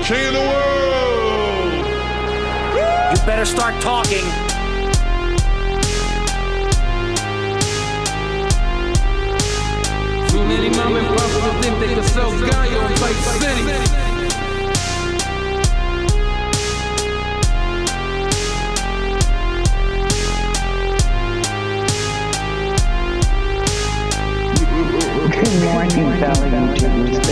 king of the world. You better start talking. Too many mom and pops will think they can sell gallo in Vice City. Good morning, fellow YouTubers.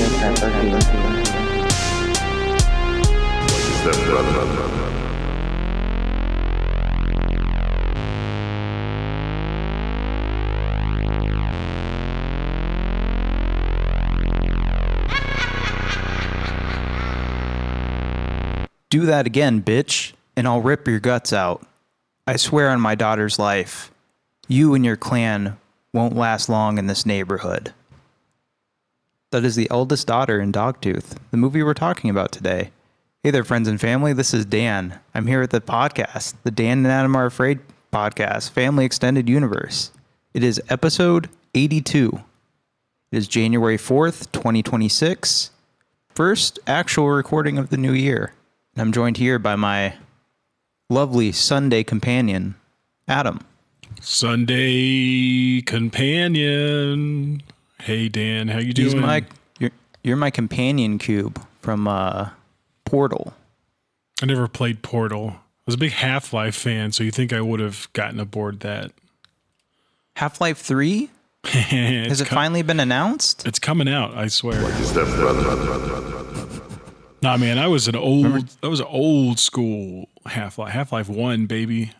Do that again, bitch, and I'll rip your guts out. I swear on my daughter's life, you and your clan won't last long in this neighborhood. That is the eldest daughter in Dogtooth, the movie we're talking about today. Hey there, friends and family. This is Dan. I'm here at the podcast, the danandadamareafraid podcast, Family Extended Universe. It is episode 82. It is January 4th, 2026. First actual recording of the new year. And I'm joined here by my lovely Sunday companion, Adam. Sunday companion. Hey Dan, how you doing? You're my companion cube from Portal. I never played Portal. I was a big Half-Life fan, so you think I would have gotten aboard that? Half-Life 3? Has it finally been announced? It's coming out, I swear. Nah, man, I was an old school Half-Life. Half-Life 1, baby.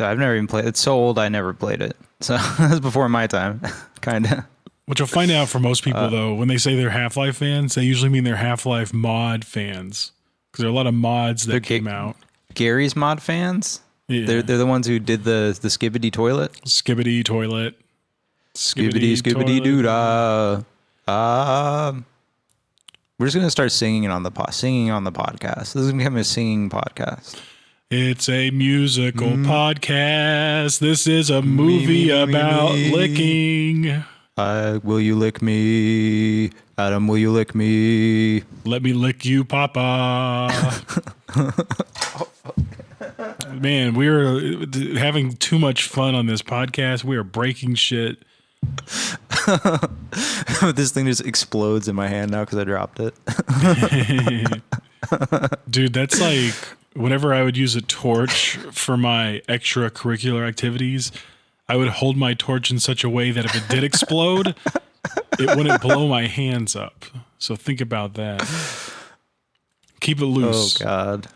I've never even played it. It's so old I never played it. So that's before my time, kind of. What you'll find out for most people, though, when they say they're Half-Life fans, they usually mean they're Half-Life mod fans. Because there are a lot of mods that came out. Gary's mod fans? Yeah. They're the ones who did the Skibbity toilet? Skibbity toilet. Skibbity doo-dah. We're just going to start singing on the podcast. This is going to become a singing podcast. It's a musical podcast. This is a movie about licking. Will you lick me? Adam, will you lick me? Let me lick you, Papa. Man, we're having too much fun on this podcast. We are breaking shit. This thing just explodes in my hand now because I dropped it. Dude, that's like whenever I would use a torch for my extracurricular activities, I would hold my torch in such a way that if it did explode, it wouldn't blow my hands up. So think about that. Keep it loose. Oh, God.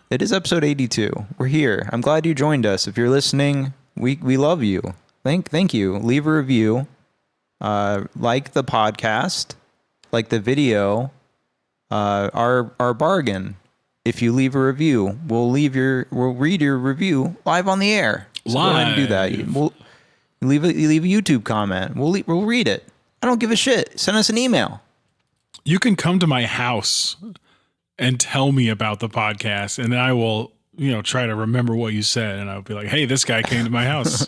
It is episode 82. We're here. I'm glad you joined us. If you're listening, we love you. Thank you. Leave a review. Like the podcast. Like the video. Our bargain. If you leave a review, we'll read your review live on the air. So go ahead and do that. We'll leave a YouTube comment. We'll read it. I don't give a shit. Send us an email. You can come to my house and tell me about the podcast, and then I will, try to remember what you said, and I'll be like, "Hey, this guy came to my house."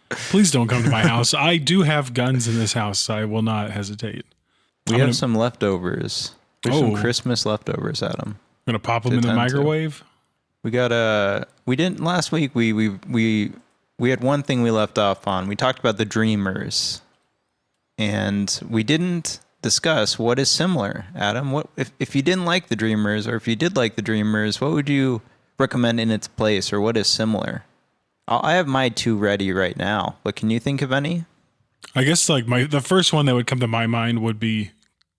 Please don't come to my house. I do have guns in this house. I will not hesitate. We have some leftovers. There's some Christmas leftovers, Adam. I'm gonna pop them in the microwave. We got we didn't last week. We had one thing we left off on. We talked about the Dreamers, and we didn't discuss what is similar. Adam, what if you didn't like the Dreamers, or if you did like the Dreamers, what would you recommend in its place, or what is similar? I have my two ready right now, but can you think of any? I guess the first one that would come to my mind would be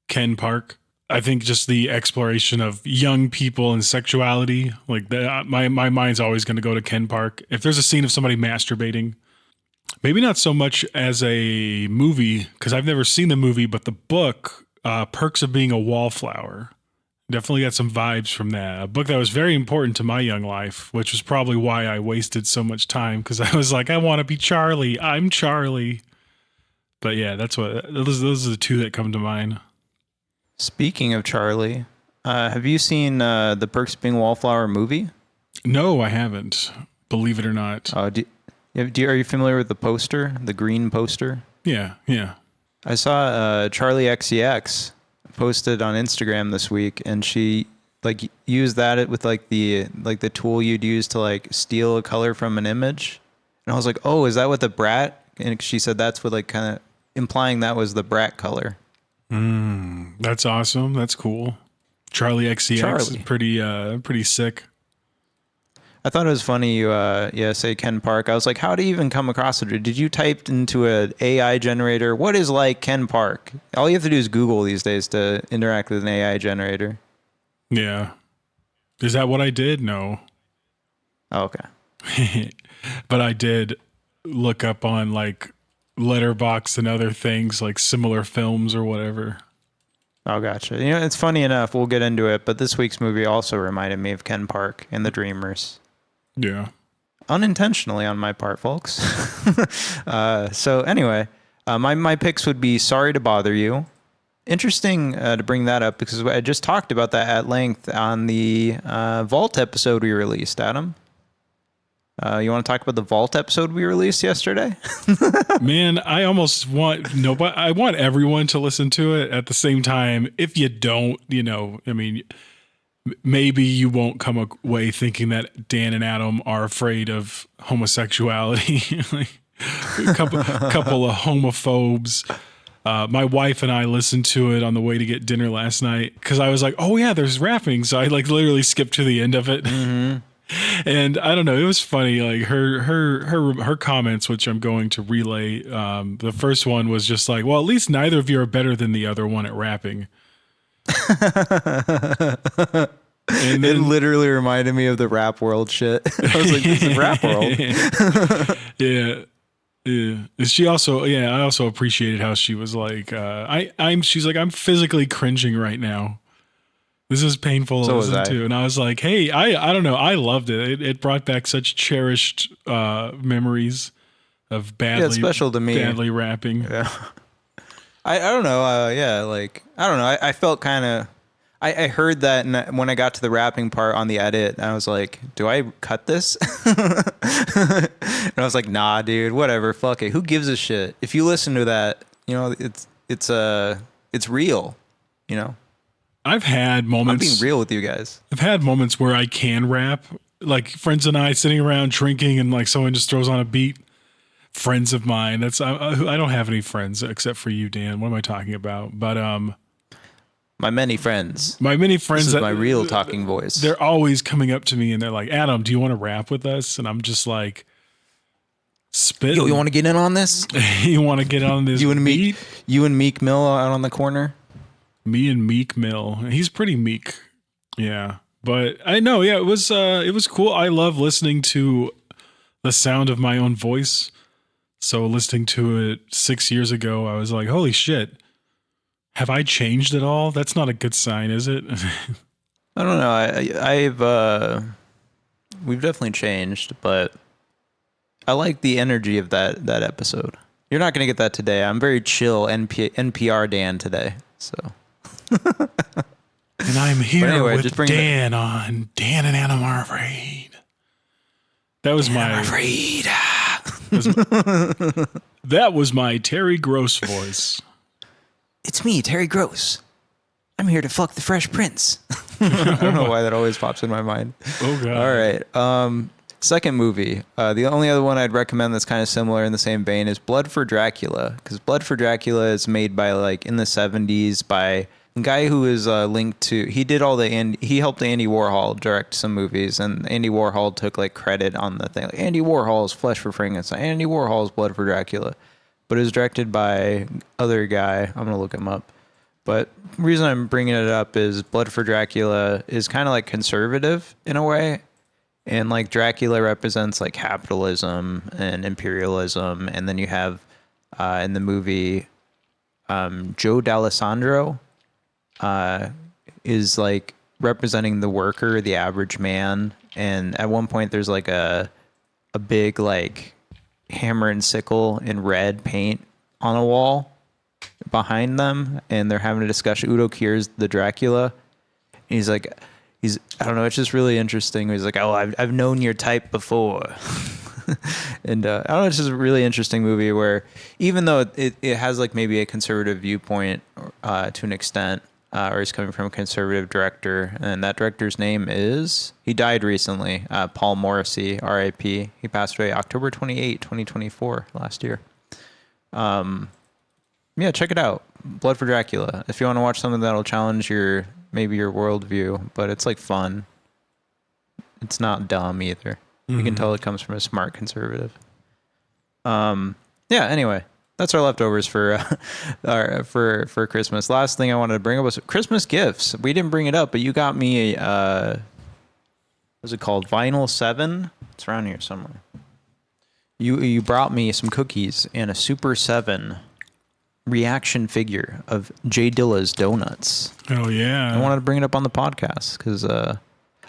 Ken Park. I think just the exploration of young people and sexuality, like that, my mind's always going to go to Ken Park. If there's a scene of somebody masturbating, maybe not so much as a movie, because I've never seen the movie, but the book, Perks of Being a Wallflower, definitely got some vibes from that. A book that was very important to my young life, which was probably why I wasted so much time, because I was like, I want to be Charlie. I'm Charlie. But yeah, those are the two that come to mind. Speaking of Charlie, have you seen the Perks of Being a Wallflower movie? No, I haven't. Believe it or not. Are you familiar with the poster, the green poster? Yeah. I saw Charlie XCX posted on Instagram this week, and she like used that with like the tool you'd use to like steal a color from an image. And I was like, oh, is that what the brat? And she said that's what like kind of implying that was the brat color. That's awesome. That's cool. Charlie XCX is pretty sick. I thought it was funny you say Ken Park. I was like, how do you even come across it? Did you type into an AI generator, what is like Ken Park? All you have to do is Google these days to interact with an AI generator. Yeah. Is that what I did? No. Oh, okay. But I did look up on like Letterboxd and other things like similar films or whatever. Oh, gotcha. You know, it's funny enough. We'll get into it, but this week's movie also reminded me of Ken Park and the Dreamers. Yeah. Unintentionally on my part, folks. So anyway, my picks would be Sorry to Bother You. Interesting to bring that up because I just talked about that at length on the Vault episode we released, Adam. You want to talk about the Vault episode we released yesterday? Man, I almost want but I want everyone to listen to it at the same time. If you don't, I mean, maybe you won't come away thinking that Dan and Adam are afraid of homosexuality. Like, a couple of homophobes. My wife and I listened to it on the way to get dinner last night because I was like, oh yeah, there's rapping. So I like literally skipped to the end of it. Mm-hmm. And I don't know, it was funny. Like her comments, which I'm going to relay. The first one was just like, well, at least neither of you are better than the other one at rapping. And then, it literally reminded me of the Rap World shit. I was like, this is Rap World. Yeah. Yeah. She also, I also appreciated how she was like, she's like, I'm physically cringing right now. This is painful to listen to. And I was like, hey, I don't know. I loved it. It brought back such cherished memories of special to me. Badly rapping. Yeah. I don't know. I don't know. I felt kind of, I heard that and when I got to the rapping part on the edit, I was like, do I cut this? And I was like, nah, dude, whatever. Fuck it. Who gives a shit? If you listen to that, it's real, I've had moments. I'm being real with you guys. I've had moments where I can rap, like friends and I sitting around drinking, and like someone just throws on a beat. Friends of mine. I don't have any friends except for you, Dan. What am I talking about? But my many friends. This is my real talking voice. They're always coming up to me and they're like, Adam, do you want to rap with us? And I'm just like, spit. Yo, you want to get in on this? You want to get on this? You and Meek Mill out on the corner. Me and Meek Mill. He's pretty meek. Yeah. But I know, it was cool. I love listening to the sound of my own voice. So listening to it 6 years ago, I was like, holy shit. Have I changed at all? That's not a good sign, is it? I don't know. We've definitely changed, but I like the energy of that episode. You're not going to get that today. I'm very chill NPR Dan today. So. And I'm here with Dan on Dan and Adam Are Afraid. That was that was my Terry Gross voice. It's me, Terry Gross. I'm here to fuck the Fresh Prince. I don't know why that always pops in my mind. Oh, God. All right. Second movie. The only other one I'd recommend that's kind of similar in the same vein is Blood for Dracula. Because Blood for Dracula is made by, like, in the 70s by a guy who is linked to... He helped Andy Warhol direct some movies. And Andy Warhol took, like, credit on the thing. Like, Andy Warhol's Flesh for Frankenstein. Andy Warhol's Blood for Dracula. But it was directed by other guy. I'm going to look him up. But the reason I'm bringing it up is Blood for Dracula is kind of like conservative in a way. And like Dracula represents like capitalism and imperialism. And then you have in the movie Joe D'Alessandro is like representing the worker, the average man. And at one point there's like a big like hammer and sickle in red paint on a wall behind them, and they're having a discussion. Udo Kier's the Dracula. And he's I don't know, it's just really interesting. He's like, oh, I've known your type before. And I don't know, it's just a really interesting movie where even though it has like maybe a conservative viewpoint to an extent, or he's coming from a conservative director, and that director's name is, he died recently, Paul Morrissey, R.I.P. He passed away October 28, 2024, last year. Yeah, check it out. Blood for Dracula. If you want to watch something that'll challenge maybe your worldview, but it's like fun. It's not dumb either. You can tell it comes from a smart conservative. Yeah, anyway, that's our leftovers for Christmas. Last thing I wanted to bring up was Christmas gifts. We didn't bring it up, but you got me what's it called? Vinyl 7? It's around here somewhere. You brought me some cookies and a Super 7 reaction figure of J Dilla's Donuts. Oh yeah. I wanted to bring it up on the podcast because I'm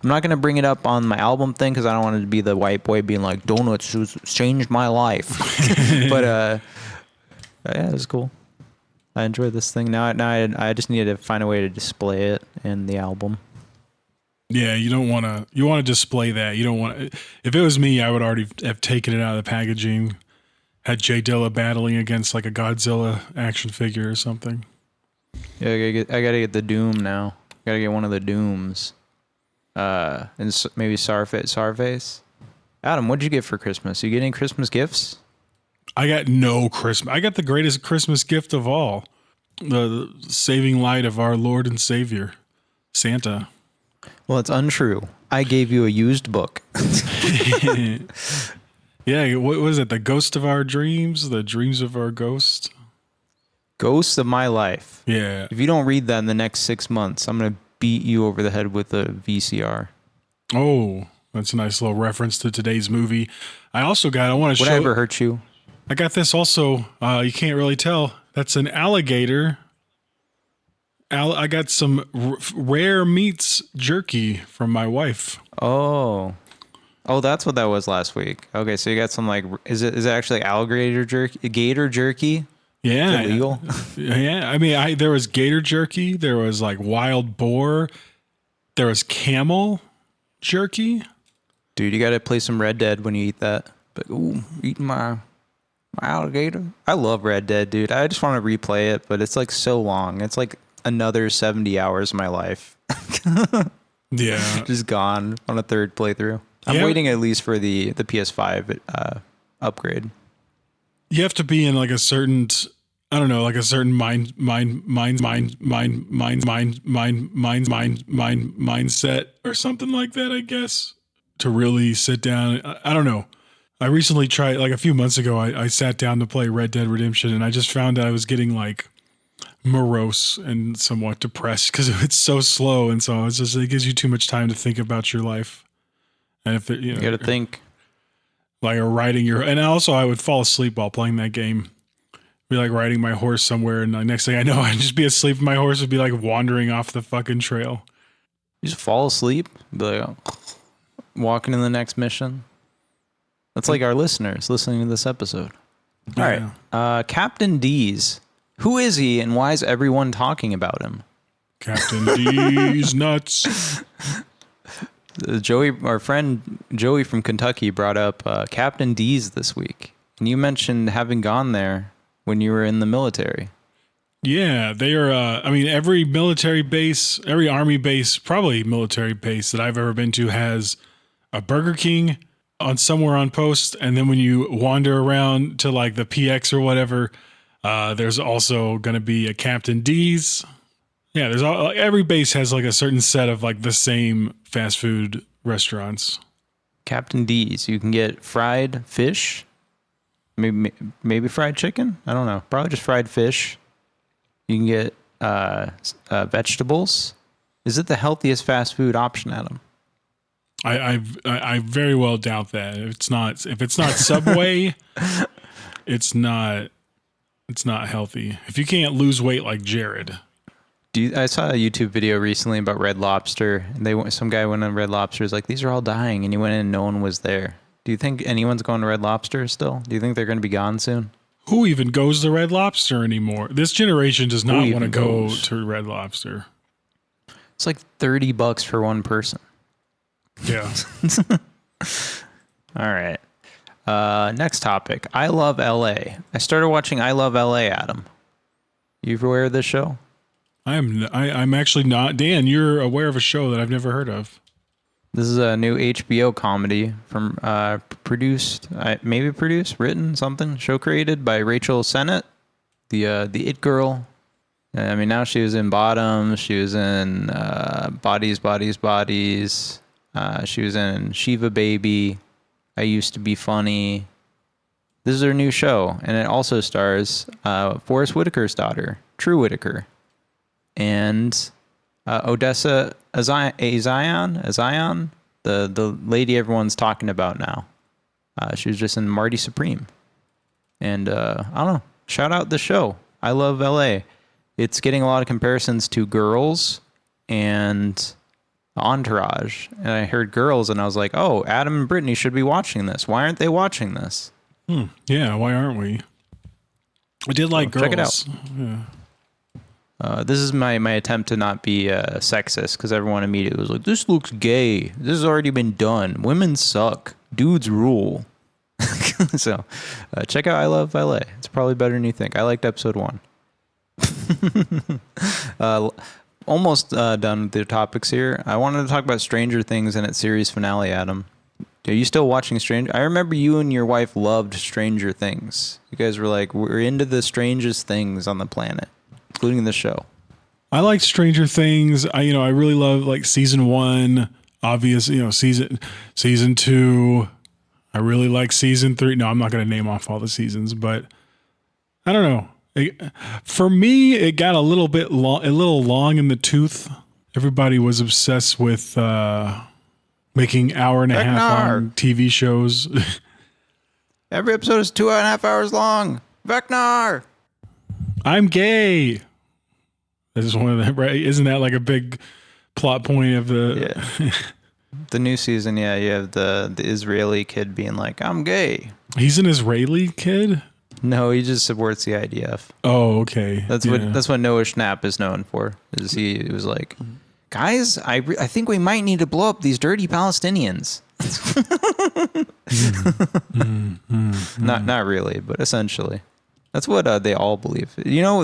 not going to bring it up on my album thing because I don't want it to be the white boy being like, donuts changed my life. But yeah, it was cool. I enjoyed this thing. Now I just need to find a way to display it in the album. Yeah, you want to display that. You don't want. If it was me, I would already have taken it out of the packaging. Had Jay Dilla battling against like a Godzilla action figure or something. Yeah, I gotta get the Doom now. Gotta get one of the Dooms. And maybe Sarface. Adam, what'd you get for Christmas? You get any Christmas gifts? I got no Christmas. I got the greatest Christmas gift of all. The saving light of our Lord and Savior, Santa. Well, it's untrue. I gave you a used book. Yeah, what was it? The Ghost of Our Dreams? The Dreams of Our Ghost? Ghosts of My Life. Yeah. If you don't read that in the next 6 months, I'm going to beat you over the head with a VCR. Oh, that's a nice little reference to today's movie. I want to show... Would I ever hurt you? I got this also. You can't really tell. That's an alligator. I got some rare meats jerky from my wife. Oh, that's what that was last week. Okay, so you got some like, is it actually alligator jerky? Gator jerky? Yeah. Is it legal? Yeah. I mean, there was gator jerky. There was like wild boar. There was camel jerky. Dude, you got to play some Red Dead when you eat that. But eating my alligator. I love Red Dead, dude. I just want to replay it, but it's like so long. It's like another 70 hours of my life. Yeah. Just gone on a third playthrough. I'm waiting at least for the PS5 upgrade. You have to be in like a certain, I don't know, like a certain mindset or something like that, I guess, to really sit down. I don't know. I recently tried, like a few months ago, I sat down to play Red Dead Redemption, and I just found that I was getting like morose and somewhat depressed because it's so slow, and so it's just, it gives you too much time to think about your life. And if it, you got to think, like riding your, and also I would fall asleep while playing that game. Be like riding my horse somewhere, and the next thing I know, I'd just be asleep. And my horse would be like wandering off the fucking trail. You just fall asleep, be like walking in the next mission. That's like our listeners listening to this episode. All right, Captain D's. Who is he, and why is everyone talking about him? Captain D's nuts. Our friend Joey from Kentucky brought up Captain D's this week. And you mentioned having gone there when you were in the military. Yeah, they are, I mean, every military base, every army base, probably military base that I've ever been to has a Burger King on somewhere on post. And then when you wander around to like the PX or whatever, there's also going to be a Captain D's. Yeah, every base has like a certain set of like the same fast food restaurants. Captain D's. You can get fried fish, maybe fried chicken. I don't know. Probably just fried fish. You can get vegetables. Is it the healthiest fast food option, Adam? I very well doubt that. If it's not Subway, it's not healthy. If you can't lose weight like Jared. I saw a YouTube video recently about Red Lobster. And some guy went on Red Lobster. Is like, these are all dying, and he went in and no one was there. Do you think anyone's going to Red Lobster still? Do you think they're going to be gone soon? Who even goes to Red Lobster anymore? This generation does not want to go to Red Lobster. It's like $30 for one person. Yeah. All right. Next topic. I Love LA. I started watching I Love LA, Adam. You aware of this show? I'm actually not. Dan, you're aware of a show that I've never heard of. This is a new HBO comedy from written something, show created by Rachel Sennett, the It Girl. I mean, now she was in Bottoms. She was in Bodies. She was in Shiva Baby. I Used to Be Funny. This is her new show, and it also stars Forrest Whitaker's daughter, True Whitaker, and Odessa Azion, the lady everyone's talking about now. She was just in Marty Supreme. And I don't know, shout out the show. I love LA. It's getting a lot of comparisons to Girls and Entourage. And I heard Girls and I was like, oh, Adam and Brittany should be watching this. Why aren't they watching this? Yeah, why aren't we? I did like Girls. Check it out. Yeah. This is my attempt to not be sexist, because everyone immediately was like, this looks gay. This has already been done. Women suck. Dudes rule. So check out I Love LA. It's probably better than you think. I liked episode 1. Almost done with the topics here. I wanted to talk about Stranger Things and its series finale, Adam. Are you still watching Stranger? I remember you and your wife loved Stranger Things. You guys were like, we're into the strangest things on the planet, including the show. I like Stranger Things. I really love like season 1, obvious, season 2. I really like season 3. No, I'm not going to name off all the seasons, but I don't know. For me, it got a little long in the tooth. Everybody was obsessed with making hour and a half long TV shows. Every episode is 2.5 hours long. Vecnar. I'm gay. This is one of the, right? Isn't that like a big plot point of the? Yeah. The new season, yeah, you have the Israeli kid being like, I'm gay. He's an Israeli kid? No, he just supports the IDF. Oh, okay. That's what Noah Schnapp is known for. Is he was like, guys, I think we might need to blow up these dirty Palestinians. Not really, but essentially. That's what they all believe.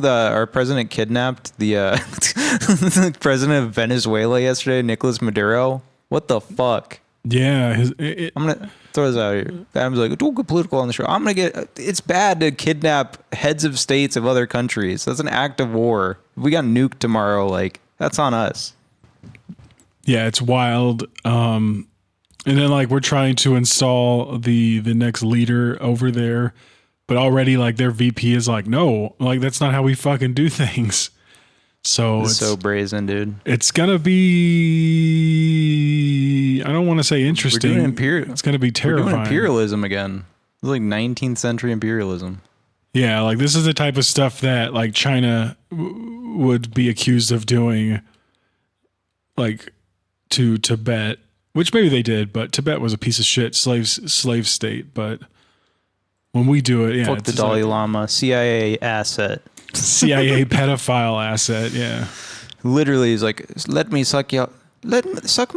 Our president kidnapped the the president of Venezuela yesterday, Nicolas Maduro. What the fuck? Yeah. I'm going to throw this out here. Adam's like, don't get political on the show. It's bad to kidnap heads of states of other countries. That's an act of war. If we got nuked tomorrow, like, that's on us. Yeah, it's wild. And then like we're trying to install the next leader over there, but already like their VP is like, no, like that's not how we fucking do things. So it's so brazen, dude. It's gonna be, I don't want to say interesting. It's gonna be terrifying. We're doing imperialism again. It's like 19th century imperialism. Yeah, like this is the type of stuff that like China would be accused of doing, like to Tibet, which maybe they did, but Tibet was a piece of shit slave state. But when we do it, yeah, fuck the Dalai Lama, CIA asset. CIA pedophile asset, yeah. Literally, he's like, let me suck my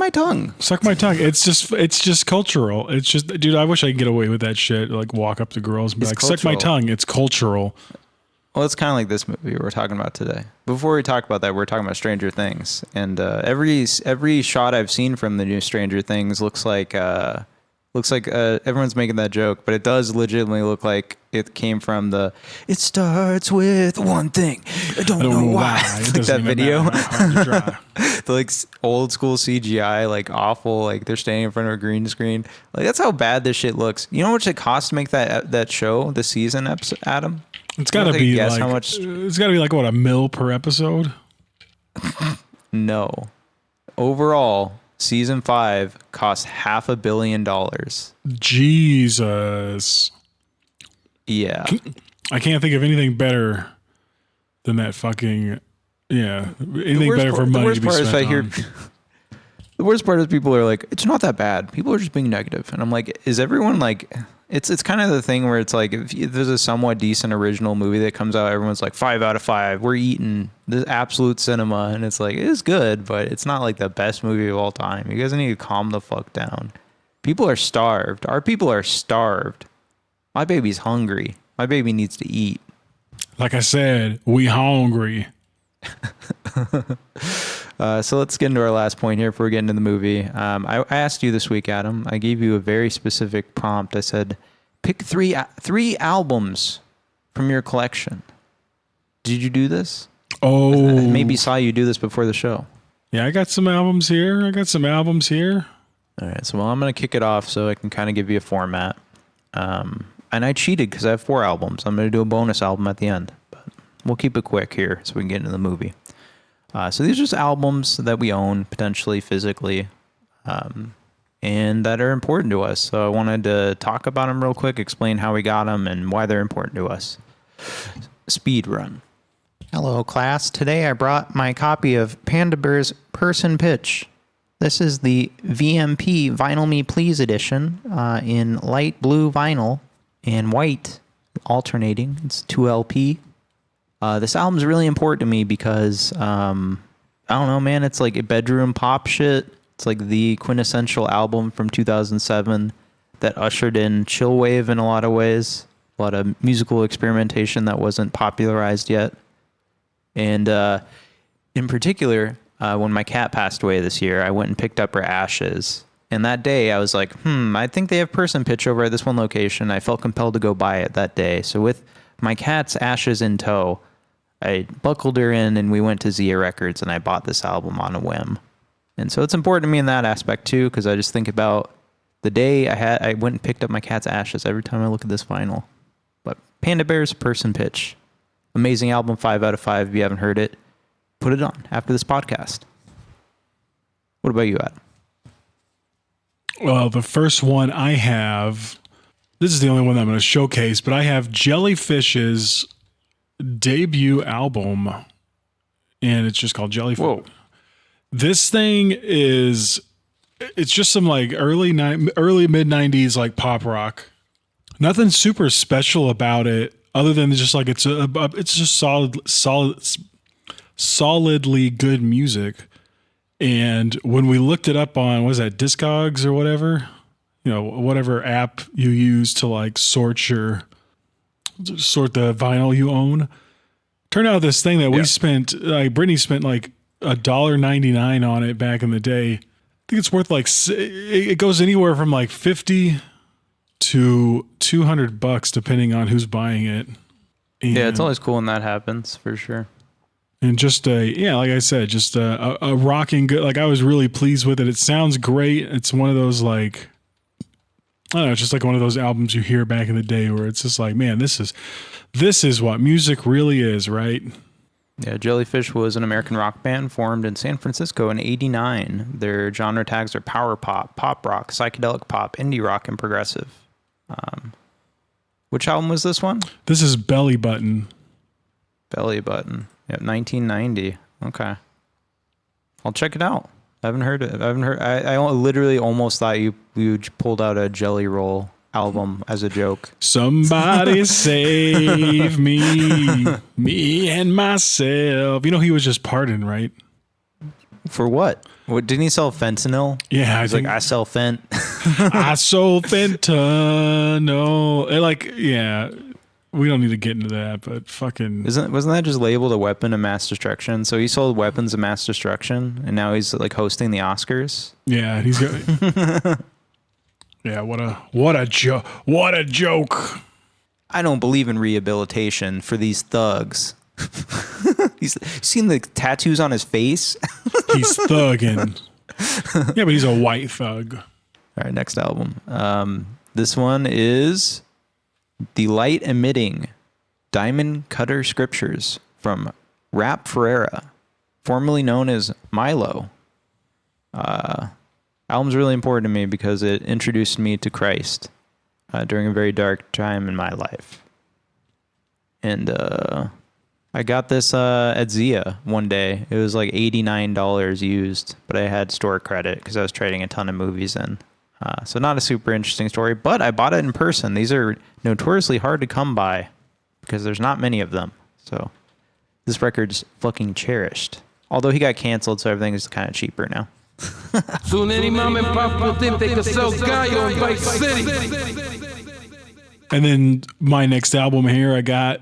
tongue. Suck my tongue. It's just cultural. It's just, dude, I wish I could get away with that shit. Like walk up to girls and be like, suck my tongue. It's cultural. Well, it's kind of like this movie we're talking about today. Before we talk about that, we're talking about Stranger Things, and every shot I've seen from the new Stranger Things looks like everyone's making that joke, but it does legitimately look like it came from it starts with one thing. I don't know why. Like that video. The like old school CGI, like awful, like they're standing in front of a green screen. Like that's how bad this shit looks. You know how much it costs to make that show, the season episode, Adam? It's gotta be like how much. It's gotta be like what, $1 million per episode? No. Overall, season 5 cost $500 million. Jesus. Yeah. I can't think of anything better than that fucking, yeah. Anything better for money to be spent on. The worst part is people are like, it's not that bad. People are just being negative. And I'm like, is everyone like, it's kind of the thing where it's like, if there's a somewhat decent original movie that comes out, everyone's like 5 out of 5. We're eating the absolute cinema. And it's like, it is good, but it's not like the best movie of all time. You guys need to calm the fuck down. People are starved. Our people are starved. My baby's hungry. My baby needs to eat. Like I said, we hungry. So let's get into our last point here before we get into the movie. I asked you this week, Adam. I gave you a very specific prompt. I said, pick three albums from your collection. Did you do this? Oh. I maybe saw you do this before the show. Yeah, I got some albums here. All right, so I'm going to kick it off so I can kind of give you a format. And I cheated because I have 4 albums. I'm going to do a bonus album at the end. But we'll keep it quick here so we can get into the movie. So these are just albums that we own, potentially physically, and that are important to us. So I wanted to talk about them real quick, explain how we got them and why they're important to us. Speed run. Hello, class. Today I brought my copy of Panda Bear's Person Pitch. This is the VMP Vinyl Me Please edition in light blue vinyl and white alternating. It's 2LP. This album's really important to me because, I don't know, man, it's like a bedroom pop shit. It's like the quintessential album from 2007 that ushered in chillwave in a lot of ways. A lot of musical experimentation that wasn't popularized yet. And in particular, when my cat passed away this year, I went and picked up her ashes. And that day I was like, I think they have Person Pitch over at this one location. I felt compelled to go buy it that day. So with my cat's ashes in tow, I buckled her in and we went to Zia Records and I bought this album on a whim. And so it's important to me in that aspect too, because I just think about the day I went and picked up my cat's ashes every time I look at this vinyl. But Panda Bear's Person Pitch. Amazing album, 5 out of 5. If you haven't heard it, put it on after this podcast. What about you, Adam? Well, the first one I have, this is the only one that I'm going to showcase, but I have Jellyfish's debut album, and it's just called Jellyfish. Whoa. This thing is, it's just some like early mid 90s like pop rock. Nothing super special about it other than just like it's just solidly good music. And when we looked it up on, what is that, Discogs or whatever, whatever app you use to like sort the vinyl you own, turned out this thing that we spent, like Brittany spent like $1.99 on it back in the day. I think it's worth like, it goes anywhere from like 50 to $200 depending on who's buying it. And, yeah, it's always cool when that happens, for sure. And just like I said, just a rocking good, like I was really pleased with it. It sounds great. It's one of those like, I don't know, it's just like one of those albums you hear back in the day where it's just like, man, this is what music really is, right? Yeah, Jellyfish was an American rock band formed in San Francisco in '89. Their genre tags are power pop, pop rock, psychedelic pop, indie rock, and progressive. Which album was this one? This is Belly Button. Belly Button. Yep, 1990. Okay. I'll check it out. I haven't heard it. I literally almost thought you pulled out a Jelly Roll album as a joke. Somebody save me and myself. He was just pardoned, right? For what? Didn't he sell fentanyl? Yeah, I think I sell fent. I sold fentanyl. Like, yeah, we don't need to get into that, but fucking wasn't that just labeled a weapon of mass destruction? So he sold weapons of mass destruction, and now he's like hosting the Oscars. Yeah, he's got. Yeah, what a joke! What a joke! I don't believe in rehabilitation for these thugs. He's seen the tattoos on his face. He's thugging. Yeah, but he's a white thug. All right, next album. This one is The Light Emitting Diamond Cutter Scriptures from Rap Ferreira, formerly known as Milo. Album's really important to me because it introduced me to Christ during a very dark time in my life. And I got this at Zia one day. It was like $89 used, but I had store credit because I was trading a ton of movies in. So not a super interesting story, but I bought it in person. These are notoriously hard to come by because there's not many of them. So this record's fucking cherished. Although he got canceled, so everything is kind of cheaper now. Soon any mom and pop will think they can sell Gallo in Vice City. And then my next album here, I got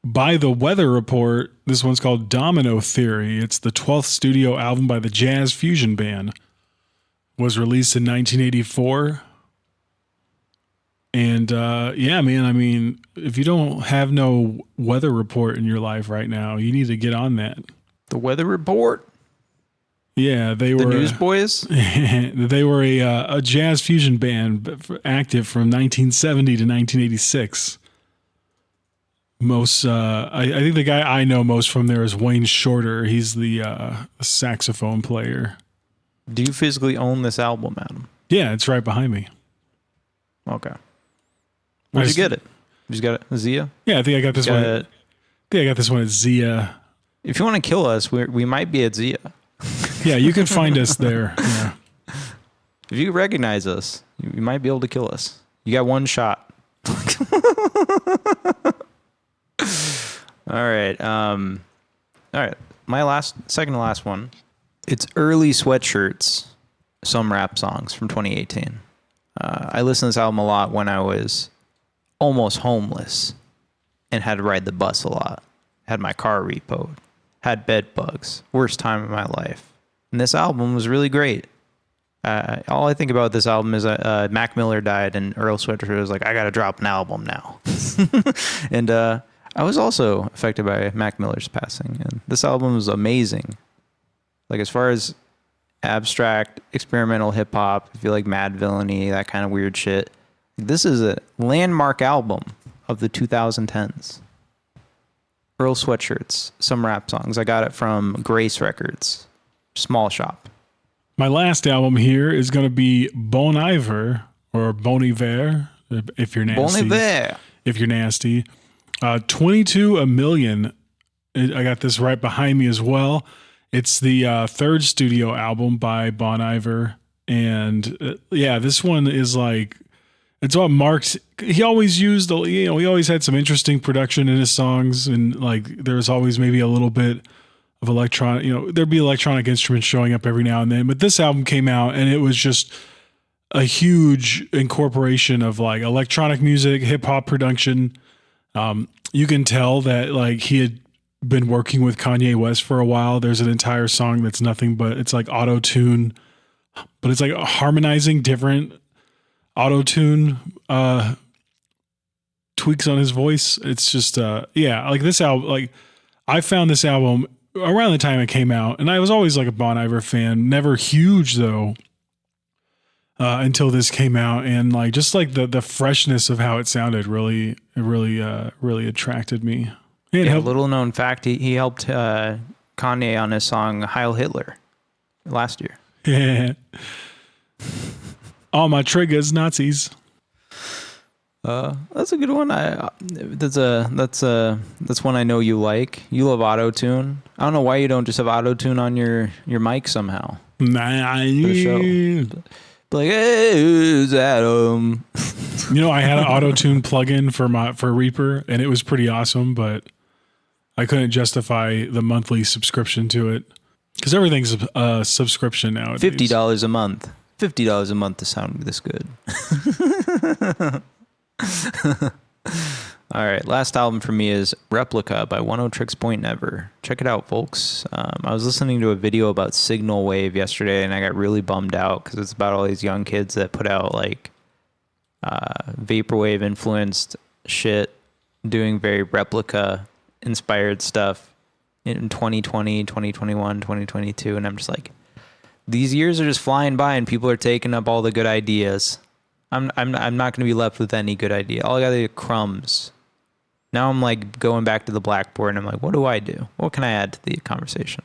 By the Weather Report This one's called Domino Theory. It's the 12th studio album by the Jazz Fusion Band. Was released in 1984. And yeah, man, I mean, if you don't have no weather report in your life right now, you need to get on that. The weather report? Yeah, they were the Newsboys. They were a jazz fusion band active from 1970 to 1986. Most, I think the guy I know most from there is Wayne Shorter. He's the saxophone player. Do you physically own this album, Adam? Yeah, it's right behind me. Okay. Where'd you get it? You just got it at Zia? Yeah, I think I got this one. I think I got this one at Zia. If you want to kill us, we might be at Zia. Yeah, you can find us there. Yeah. If you recognize us, you might be able to kill us. You got one shot. All right. All right. My second to last one. It's Early Sweatshirts, some rap songs from 2018. I listened to this album a lot when I was almost homeless and had to ride the bus a lot. Had my car repoed. Had bed bugs. Worst time of my life. And this album was really great. All I think about this album is Mac Miller died and Earl Sweatshirt was like, I got to drop an album now. And I was also affected by Mac Miller's passing. And this album was amazing. Like as far as abstract, experimental hip hop, if you like Mad Villainy, that kind of weird shit. This is a landmark album of the 2010s. Earl Sweatshirts, some rap songs. I got it from Grace Records, small shop. My last album here is going to be Bon Iver, or Bon Iver, if you're nasty. Bon Iver. If you're nasty. 22 a Million. I got this right behind me as well. It's the third studio album by Bon Iver. And yeah, this one is like, it's what Mark's, he always used, he always had some interesting production in his songs. And like, there's always maybe a little bit of electronic, there'd be electronic instruments showing up every now and then. But this album came out and it was just a huge incorporation of like electronic music, hip hop production. You can tell that like he had been working with Kanye West for a while. There's an entire song that's nothing but it's like auto-tune, but it's like harmonizing different auto-tune tweaks on his voice. It's just yeah, like this album, like I found this album around the time it came out, and I was always like a Bon Iver fan, never huge though, until this came out, and like just like the freshness of how it sounded really attracted me. Yeah, little known fact, he helped Kanye on his song Heil Hitler last year. Yeah. All my triggers, Nazis. That's a good one. That's one I know you like. You love auto-tune. I don't know why you don't just have auto-tune on your mic somehow. Nah, for the show. But like, hey, who's Adam? I had an auto-tune plugin for Reaper, and it was pretty awesome, but I couldn't justify the monthly subscription to it because everything's a subscription nowadays. $50 a month. $50 a month to sound this good. All right, last album for me is Replica by 103 Point Never. Check it out, folks. I was listening to a video about Signal Wave yesterday, and I got really bummed out because it's about all these young kids that put out like vaporwave influenced shit, doing very Replica inspired stuff in 2020, 2021, 2022, and I'm just like, these years are just flying by, and people are taking up all the good ideas. I'm not going to be left with any good idea. All I got are crumbs. Now I'm like going back to the blackboard, and I'm like, what do I do? What can I add to the conversation?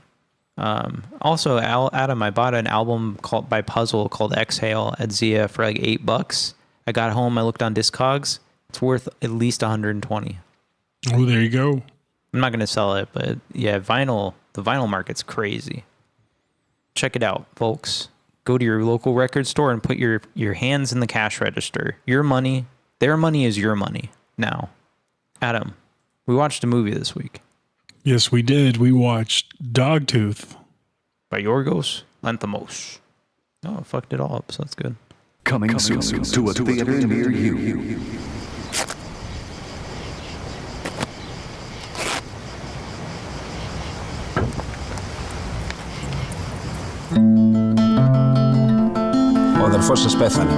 Also, Adam, I bought an album by Puzzle called Exhale at Zia for like $8. I got home, I looked on Discogs. It's worth at least 120. Oh, there you go. I'm not going to sell it, but yeah, the vinyl market's crazy. Check it out, folks. Go to your local record store and put your hands in the cash register. Your money, their money is your money. Now, Adam, we watched a movie this week. Yes, we did. We watched Dogtooth by Yorgos Lanthimos. Oh, I fucked it all up, so that's good. Coming soon to a theater near you. σύντροφός σας πέθανε.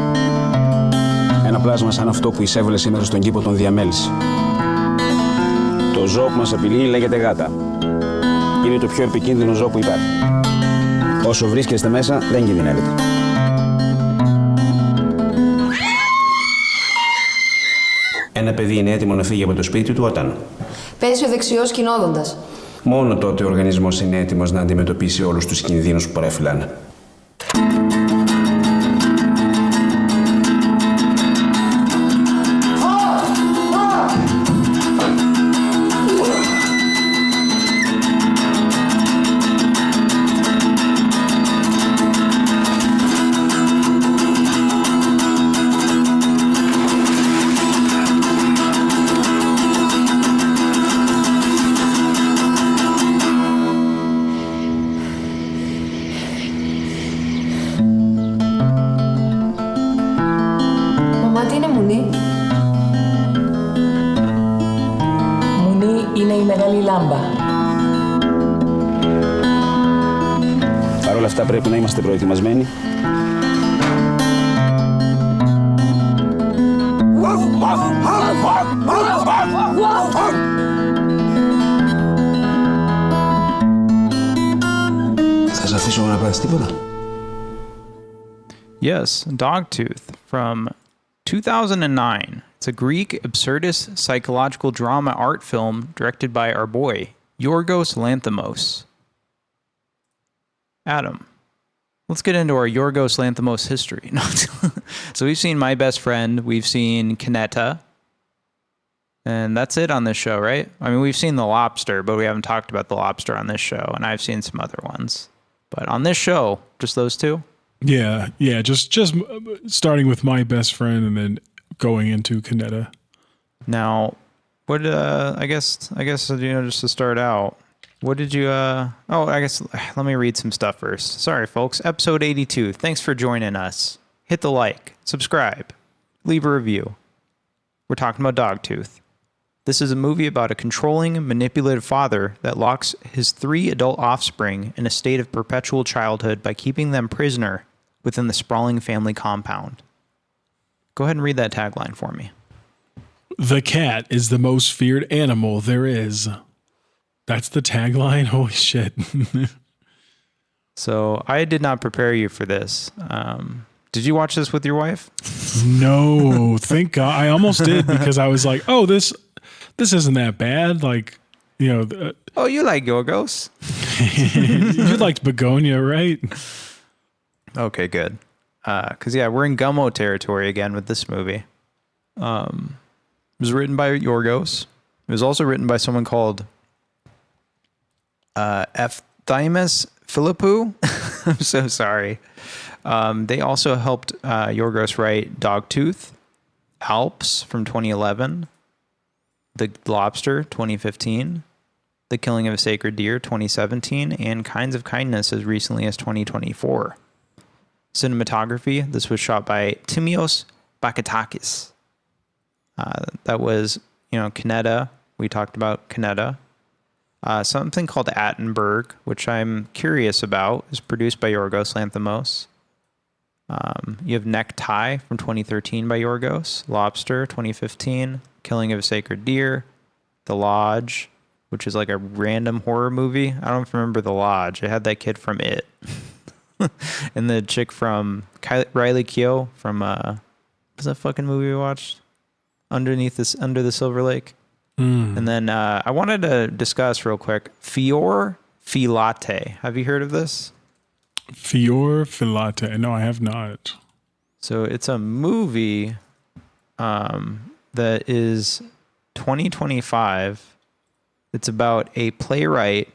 Ένα πλάσμα σαν αυτό που εισέβαλε σήμερα στον κήπο των Διαμέλης. Το ζώο που μας απειλεί λέγεται γάτα. Είναι το πιο επικίνδυνο ζώο που υπάρχει. Όσο βρίσκεστε μέσα, δεν κινδυνεύετε. Ένα παιδί είναι έτοιμο να φύγει από το σπίτι του όταν πέσει ο δεξιός Κυνόδοντας. μόνο τότε ο οργανισμός είναι έτοιμος να αντιμετωπίσει όλους τους κινδύνους που παρέφυλάνε. Παρ' όλα αυτά πρέπει να είμαστε προετοιμασμένοι. Θα σας αφήσω να πας τίποτα. Yes, Dogtooth from 2009. It's a Greek absurdist psychological drama art film directed by our boy, Yorgos Lanthimos. Adam, let's get into our Yorgos Lanthimos history. So we've seen My Best Friend, we've seen Kynodontas, and that's it on this show, right? I mean, we've seen The Lobster, but we haven't talked about The Lobster on this show, and I've seen some other ones. But on this show, just those two? Yeah, just starting with My Best Friend and then going into Kynodontas. Now, what, I guess, just to start out, what did you, let me read some stuff first. Sorry, folks. Episode 82. Thanks for joining us. Hit the like, subscribe, leave a review. We're talking about Dogtooth. This is a movie about a controlling, manipulative father that locks his 3 adult offspring in a state of perpetual childhood by keeping them prisoner within the sprawling family compound. Go ahead and read that tagline for me. The cat is the most feared animal there is. That's the tagline? Holy shit. So I did not prepare you for this. Did you watch this with your wife? No, thank God. I almost did because I was like, oh, this isn't that bad. Like, you know. Oh, you like Yorgos? You liked Begonia, right? Okay, good. Because, we're in Gummo territory again with this movie. It was written by Yorgos. It was also written by someone called Efthymios Philippou. I'm so sorry. They also helped Yorgos write Dogtooth, Alps from 2011, The Lobster 2015, The Killing of a Sacred Deer 2017, and Kinds of Kindness as recently as 2024. Cinematography, this was shot by Timios Bakatakis. That was, Kynodontas. We talked about Kynodontas. Something called Attenberg, which I'm curious about, is produced by Yorgos Lanthimos. You have Necktie from 2013 by Yorgos, Lobster 2015, Killing of a Sacred Deer, The Lodge, which is like a random horror movie. I don't remember The Lodge. It had that kid from It. And the chick from Riley Keough from, what's that fucking movie we watched? Under the Silver Lake. And then I wanted to discuss real quick Fior Filate. Have you heard of this? Fior Filate. No, I have not. So it's a movie that is 2025. It's about a playwright,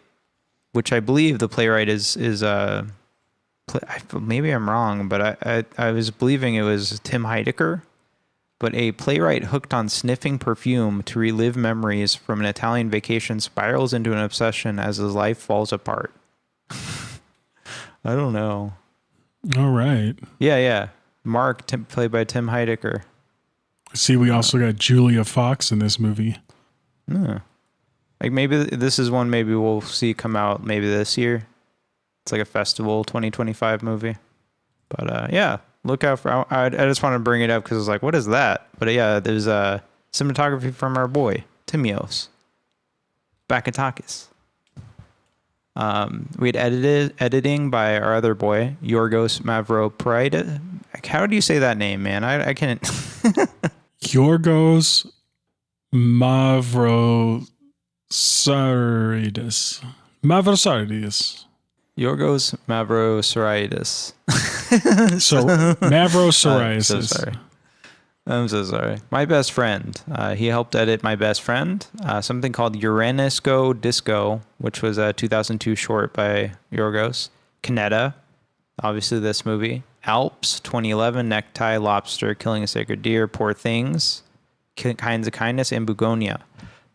which I believe the playwright is maybe I'm wrong, but I was believing it was Tim Heidecker. But a playwright hooked on sniffing perfume to relive memories from an Italian vacation spirals into an obsession as his life falls apart. I don't know. All right. Yeah. Mark, played by Tim Heidecker. See, we also got Julia Fox in this movie. Like maybe this is one maybe we'll see come out maybe this year. It's like a festival 2025 movie. But look out for. I just want to bring it up because I was like, what is that? But yeah, there's cinematography from our boy Timios Bakatakis. We had editing by our other boy Yorgos Mavroparidis. How do you say that name, man? I can't. Yorgos Mavrosaridis. Yorgos Mavrosaridis. So Mavrosaridis. I'm so sorry. My best friend. He helped edit My Best Friend, something called Uranisco Disco, which was a 2002 short by Yorgos. Kynodontas, obviously this movie. Alps, 2011, Necktie, Lobster, Killing a Sacred Deer, Poor Things, Kinds of Kindness, and Bugonia.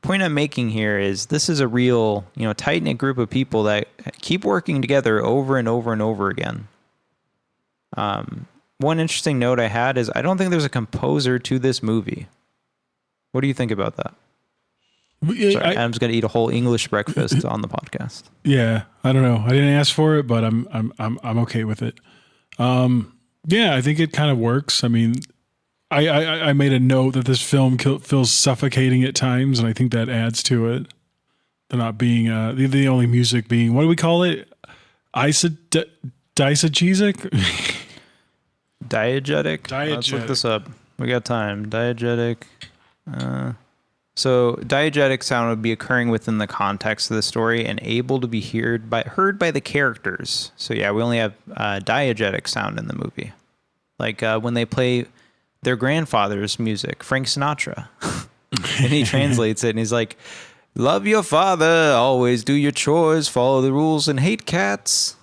Point I'm making here is this is a real, tight-knit group of people that keep working together over and over and over again. One interesting note I had is I don't think there's a composer to this movie. What do you think about that? Sorry, Adam's going to eat a whole English breakfast on the podcast. Yeah, I don't know. I didn't ask for it, but I'm okay with it. Yeah, I think it kind of works. I mean, I made a note that this film feels suffocating at times, and I think that adds to it. The not being the only music being, what do we call it? Diegetic? Diegetic? Let's look this up. We got time. Diegetic. So diegetic sound would be occurring within the context of the story and able to be heard by the characters. So yeah, we only have diegetic sound in the movie. Like when they play their grandfather's music, Frank Sinatra. And he translates it and he's like, love your father, always do your chores, follow the rules, and hate cats.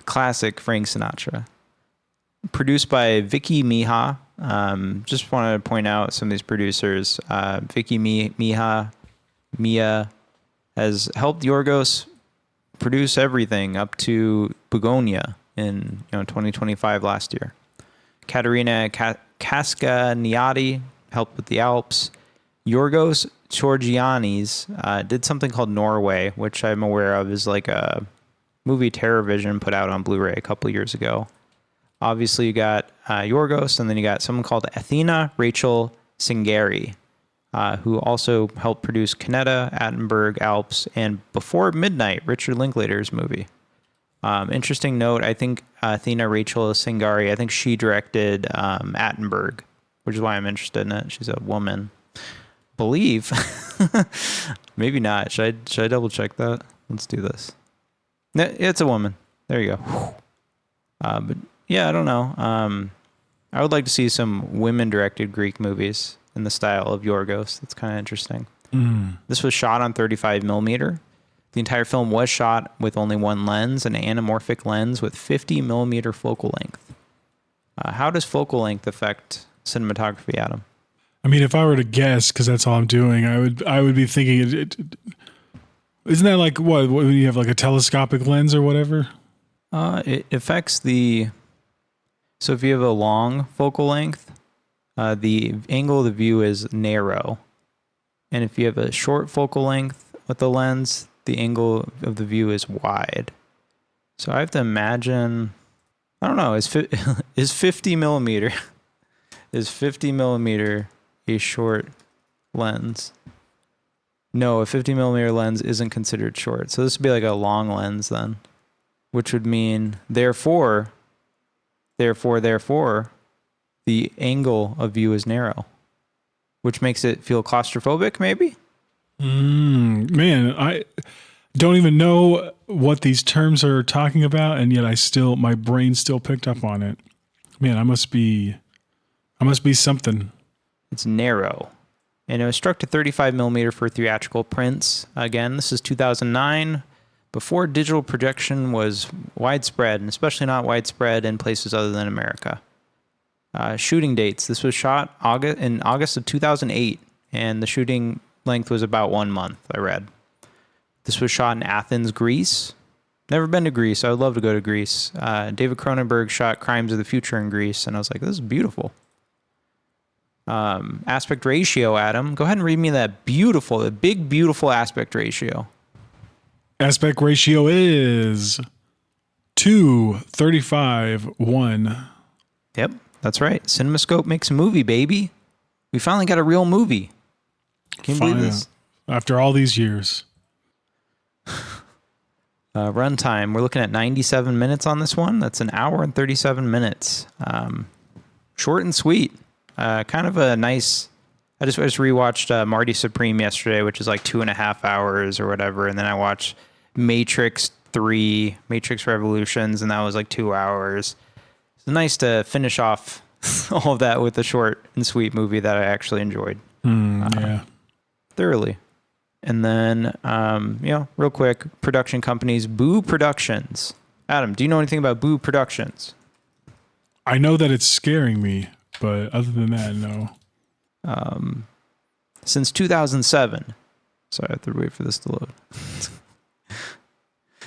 Classic Frank Sinatra. Produced by Vicky Mija. Just wanted to point out some of these producers. Vicky Mia has helped Yorgos produce everything up to Bugonia in 2025 last year. Katerina Cascagnati helped with the Alps. Yorgos Georgianis did something called Norway, which I'm aware of is like a movie TerrorVision put out on Blu-ray a couple years ago. Obviously, you got Yorgos, and then you got someone called Athena Rachel Singari, who also helped produce Kynodontas, Attenberg, Alps, and Before Midnight, Richard Linklater's movie. Interesting note, I think Athena Rachel Singari, I think she directed Attenberg, which is why I'm interested in it. She's a woman. Believe. Maybe not. Should I double check that? Let's do this. It's a woman. There you go. But yeah, I don't know. I would like to see some women-directed Greek movies in the style of Yorgos. That's kind of interesting. This was shot on 35 millimeter. The entire film was shot with only one lens, an anamorphic lens with 50 millimeter focal length. How does focal length affect cinematography, Adam? I mean, if I were to guess, because that's all I'm doing, I would be thinking, isn't that like what when you have like a telescopic lens or whatever? It affects the. So if you have a long focal length, the angle of the view is narrow, and if you have a short focal length with the lens, the angle of the view is wide. So I have to imagine. I don't know. Is 50 millimeter? Is 50 millimeter a short lens? No, a 50 millimeter lens isn't considered short. So this would be like a long lens then, which would mean therefore, the angle of view is narrow, which makes it feel claustrophobic, maybe? Man, I don't even know what these terms are talking about, and yet my brain still picked up on it. Man, I must be something. It's narrow. And it was struck to 35 millimeter for theatrical prints. Again, this is 2009, before digital projection was widespread, and especially not widespread in places other than America. Shooting dates. This was shot in August of 2008, and the shooting length was about 1 month, I read. This was shot in Athens, Greece. Never been to Greece. I would love to go to Greece. David Cronenberg shot Crimes of the Future in Greece, and I was like, this is beautiful. Aspect ratio, Adam. Go ahead and read me the big, beautiful aspect ratio. Aspect ratio is 2:35:1. Yep, that's right. CinemaScope makes a movie, baby. We finally got a real movie. Can you believe this? After all these years. Runtime, we're looking at 97 minutes on this one. That's an hour and 37 minutes. Short and sweet. Kind of a nice... I just rewatched Marty Supreme yesterday, which is like 2.5 hours or whatever. And then I watched Matrix 3, Matrix Revolutions, and that was like 2 hours. It's nice to finish off all of that with a short and sweet movie that I actually enjoyed. Thoroughly. And then, real quick, production companies, Boo Productions. Adam, do you know anything about Boo Productions? I know that it's scaring me, but other than that, no. Since 2007, sorry, I have to wait for this to load.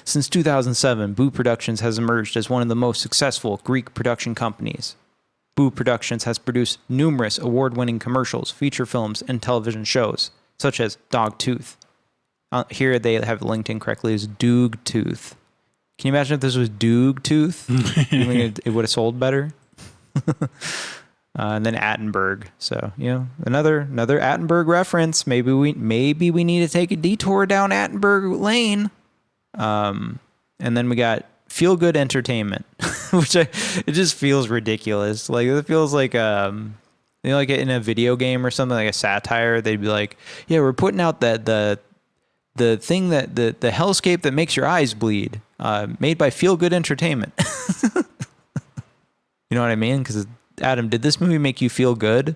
Since 2007, Boo Productions has emerged as one of the most successful Greek production companies. Boo Productions has produced numerous award-winning commercials, feature films, and television shows, such as Dogtooth. Here they have it linked incorrectly as Dogtooth. Can you imagine if this was Dogtooth? You think it would have sold better? And then Attenberg. So, another Attenberg reference. Maybe we need to take a detour down Attenberg Lane. And then we got Feel Good Entertainment, which it just feels ridiculous. Like it feels like like in a video game or something, like a satire. They'd be like, "Yeah, we're putting out the thing that the hellscape that makes your eyes bleed, made by Feel Good Entertainment." You know what I mean? Because Adam, did this movie make you feel good?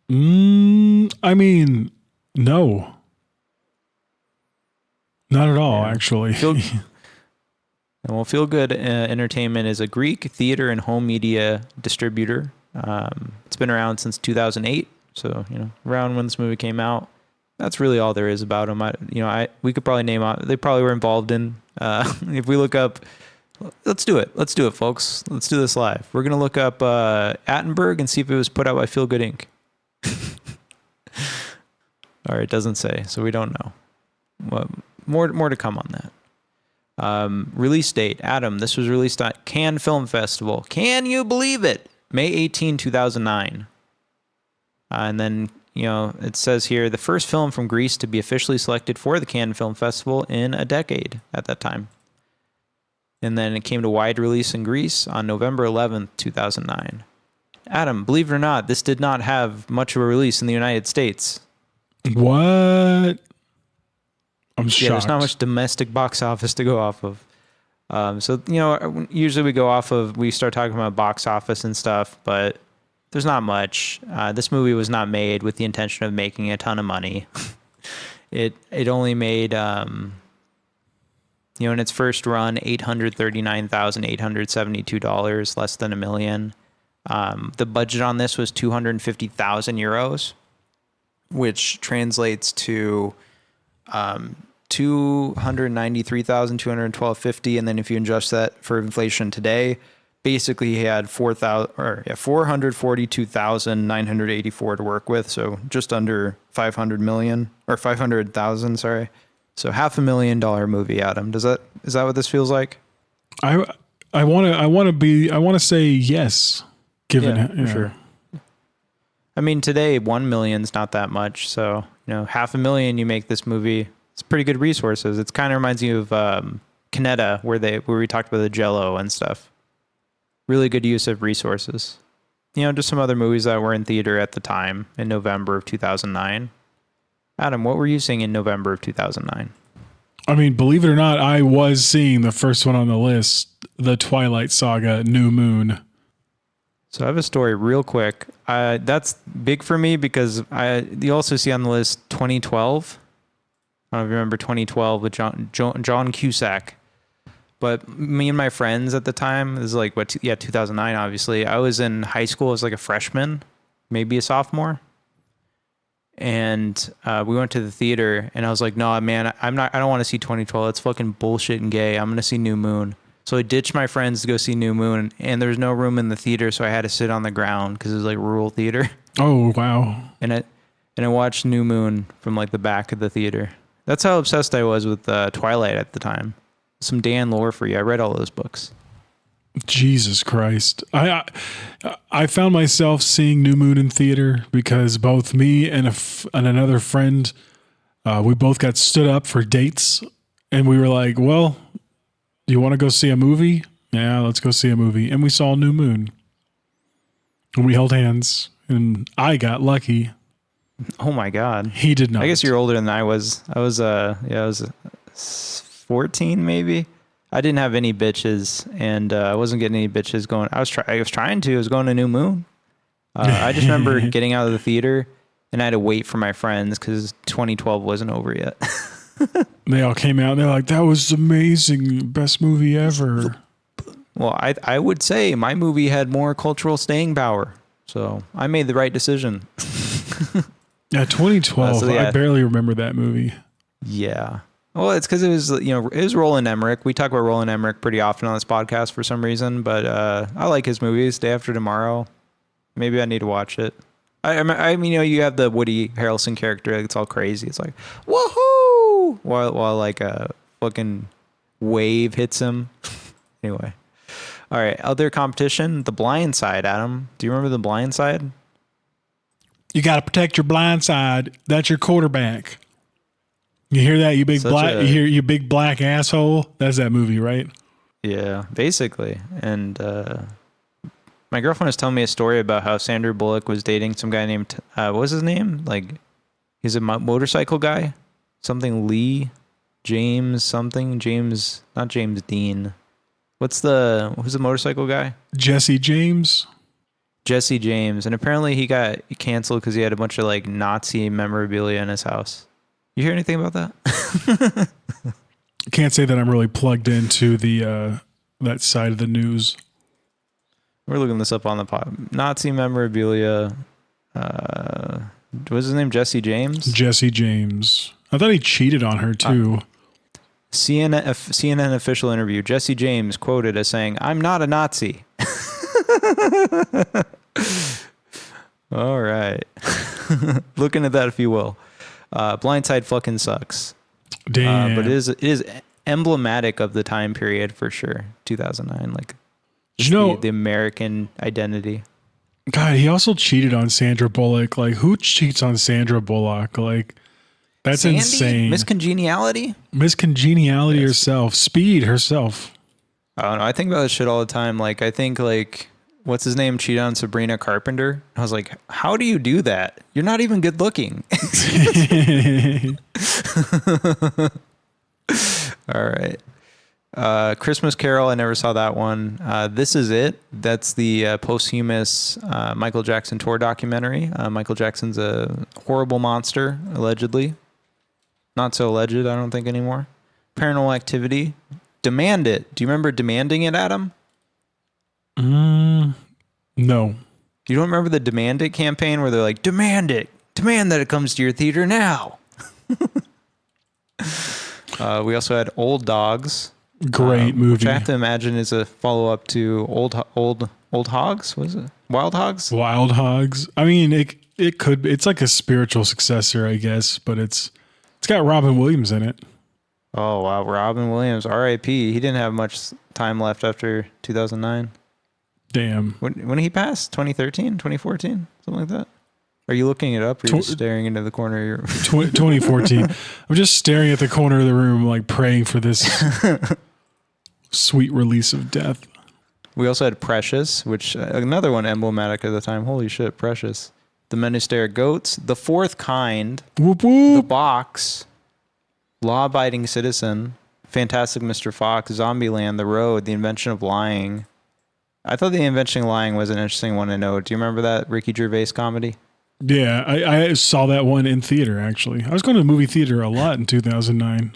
I mean, no. Not at all, actually. Feel Good Entertainment is a Greek theater and home media distributor. It's been around since 2008, so around when this movie came out. That's really all there is about them. We could probably name out. They probably were involved in. If we look up, let's do it, folks. Let's do this live. We're gonna look up Attenberg and see if it was put out by Feel Good Inc. All right, it doesn't say, so we don't know. Well, more to come on that. Release date, Adam. This was released at Cannes Film Festival. Can you believe it? May 18, 2009. And then, it says here, the first film from Greece to be officially selected for the Cannes Film Festival in a decade at that time. And then it came to wide release in Greece on November 11th, 2009. Adam, believe it or not, this did not have much of a release in the United States. What? I'm shocked. Yeah, there's not much domestic box office to go off of. So, usually we start talking about box office and stuff, but there's not much. This movie was not made with the intention of making a ton of money. It only made, in its first run, $839,872, less than $1 million. The budget on this was 250,000 euros, which translates to 293,212.50, and then if you adjust that for inflation today, basically he had 442,984 to work with, so just under 500,000. Sorry, so $500,000 movie. Adam, is that what this feels like? I want to say yes. Given sure. I mean, today 1 million's not that much, so $500,000 you make this movie. It's pretty good resources. It kind of reminds you of Kynodontas, where we talked about the Jello and stuff. Really good use of resources. Just some other movies that were in theater at the time in November of 2009. Adam, what were you seeing in November of 2009? I mean, believe it or not, I was seeing the first one on the list, the Twilight Saga, New Moon. So I have a story real quick. That's big for me because you also see on the list 2012. I don't know if you remember 2012 with John Cusack. But me and my friends at the time, this is like 2009, obviously. I was in high school as like a freshman, maybe a sophomore. And we went to the theater and I was like, no, man, I don't want to see 2012. It's fucking bullshit and gay. I'm going to see New Moon. So I ditched my friends to go see New Moon, and there was no room in the theater, so I had to sit on the ground because it was like rural theater. Oh, wow. And I watched New Moon from like the back of the theater. That's how obsessed I was with Twilight at the time. Some Dan lore for you. I read all those books. Jesus Christ. I found myself seeing New Moon in theater because both me and another friend, we both got stood up for dates, and we were like, well, do you want to go see a movie? Yeah, let's go see a movie. And we saw New Moon. And we held hands, and I got lucky. Oh my God. He did not. I guess you're older than I was. I was 14 maybe. I didn't have any bitches, and I wasn't getting any bitches going. I was trying to. I was going to New Moon. I just remember getting out of the theater, and I had to wait for my friends because 2012 wasn't over yet. They all came out, and they're like, that was amazing. Best movie ever. Well, I would say my movie had more cultural staying power, so I made the right decision. Yeah, 2012. I barely remember that movie. Yeah. Well, it's because it was Roland Emmerich. We talk about Roland Emmerich pretty often on this podcast for some reason, but I like his movies. Day After Tomorrow. Maybe I need to watch it. I mean, you have the Woody Harrelson character. It's all crazy. It's like, woohoo! While like a fucking wave hits him. Anyway. All right. Other competition. The Blind Side, Adam. Do you remember The Blind Side? You got to protect your blind side. That's your quarterback. You hear that, you big black? You hear you big black asshole? That's that movie, right? Yeah, basically. And my girlfriend was telling me a story about how Sandra Bullock was dating some guy named what was his name? Like, he's a motorcycle guy, something Lee, James something, James, not James Dean. Who's the motorcycle guy? Jesse James. Jesse James, and apparently he got canceled because he had a bunch of like Nazi memorabilia in his house. You hear anything about that? Can't say that I'm really plugged into the that side of the news. We're looking this up on the pod. Nazi memorabilia. What's his name? Jesse James? Jesse James. I thought he cheated on her too. CNN official interview. Jesse James quoted as saying, "I'm not a Nazi." All right. Looking at that, if you will. Blindside fucking sucks. Damn. But it is emblematic of the time period for sure. 2009, like the American identity. God, he also cheated on Sandra Bullock. Like, who cheats on Sandra Bullock? Like, that's Sandy? insane. Miss Congeniality? Miss Congeniality herself. Speed herself. I don't know. I think about this shit all the time. Like, I think like, what's his name? Cheated on Sabrina Carpenter. I was like, how do you do that? You're not even good looking. All right. Christmas Carol. I never saw that one. This Is It. That's the posthumous Michael Jackson tour documentary. Michael Jackson's a horrible monster, allegedly. Not so alleged, I don't think anymore. Paranormal Activity. Demand It. Do you remember Demanding It, Adam? No. You don't remember the Demand It campaign where they're like, demand it. Demand that it comes to your theater now. We also had Old Dogs. Great movie. Which I have to imagine is a follow-up to Old Hogs? Was it? Wild Hogs? Wild Hogs. I mean, it could be. It's like a spiritual successor, I guess, but it's got Robin Williams in it. Oh, wow. Robin Williams, R.I.P. He didn't have much time left after 2009. Damn. When did he pass? 2013? 2014? Something like that? Are you looking it up or are you just staring into the corner of your 2014. I'm just staring at the corner of the room, like praying for this sweet release of death. We also had Precious, which another one emblematic of the time. Holy shit, Precious. The Men Who Stare at Goats. The Fourth Kind. Whoop, whoop. The Box. Law Abiding Citizen. Fantastic Mr. Fox. Zombieland. The Road. The Invention of Lying. I thought The Invention of Lying was an interesting one to know. Do you remember that Ricky Gervais comedy? Yeah, I saw that one in theater, actually. I was going to the movie theater a lot in 2009.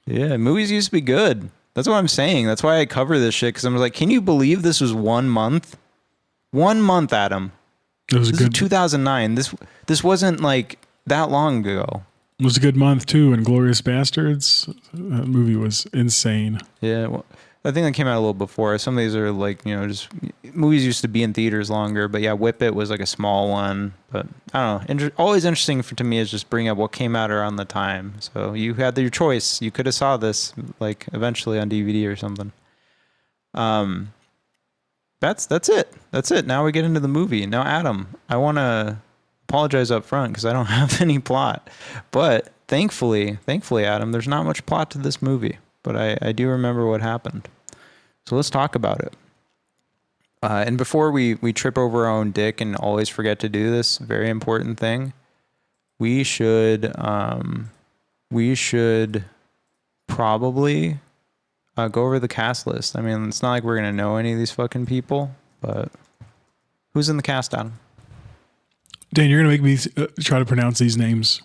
Yeah, movies used to be good. That's what I'm saying. That's why I cover this shit, because I was like, can you believe this was 1 month? 1 month, Adam. This is 2009. This wasn't like that long ago. It was a good month, too, Inglourious Bastards. That movie was insane. Yeah, well, I think that came out a little before. Some of these are like, just movies used to be in theaters longer, but yeah, Whip It was like a small one. But I don't know. Always interesting to me is just bring up what came out around the time. So you had your choice. You could have saw this like eventually on DVD or something. that's it. That's it. Now we get into the movie. Now, Adam, I want to apologize up front because I don't have any plot. But thankfully, Adam, there's not much plot to this movie. But I do remember what happened. So let's talk about it. And before we trip over our own dick and always forget to do this very important thing, we should probably go over the cast list. I mean, it's not like we're gonna know any of these fucking people, but who's in the cast, Adam? Dan, you're gonna make me try to pronounce these names.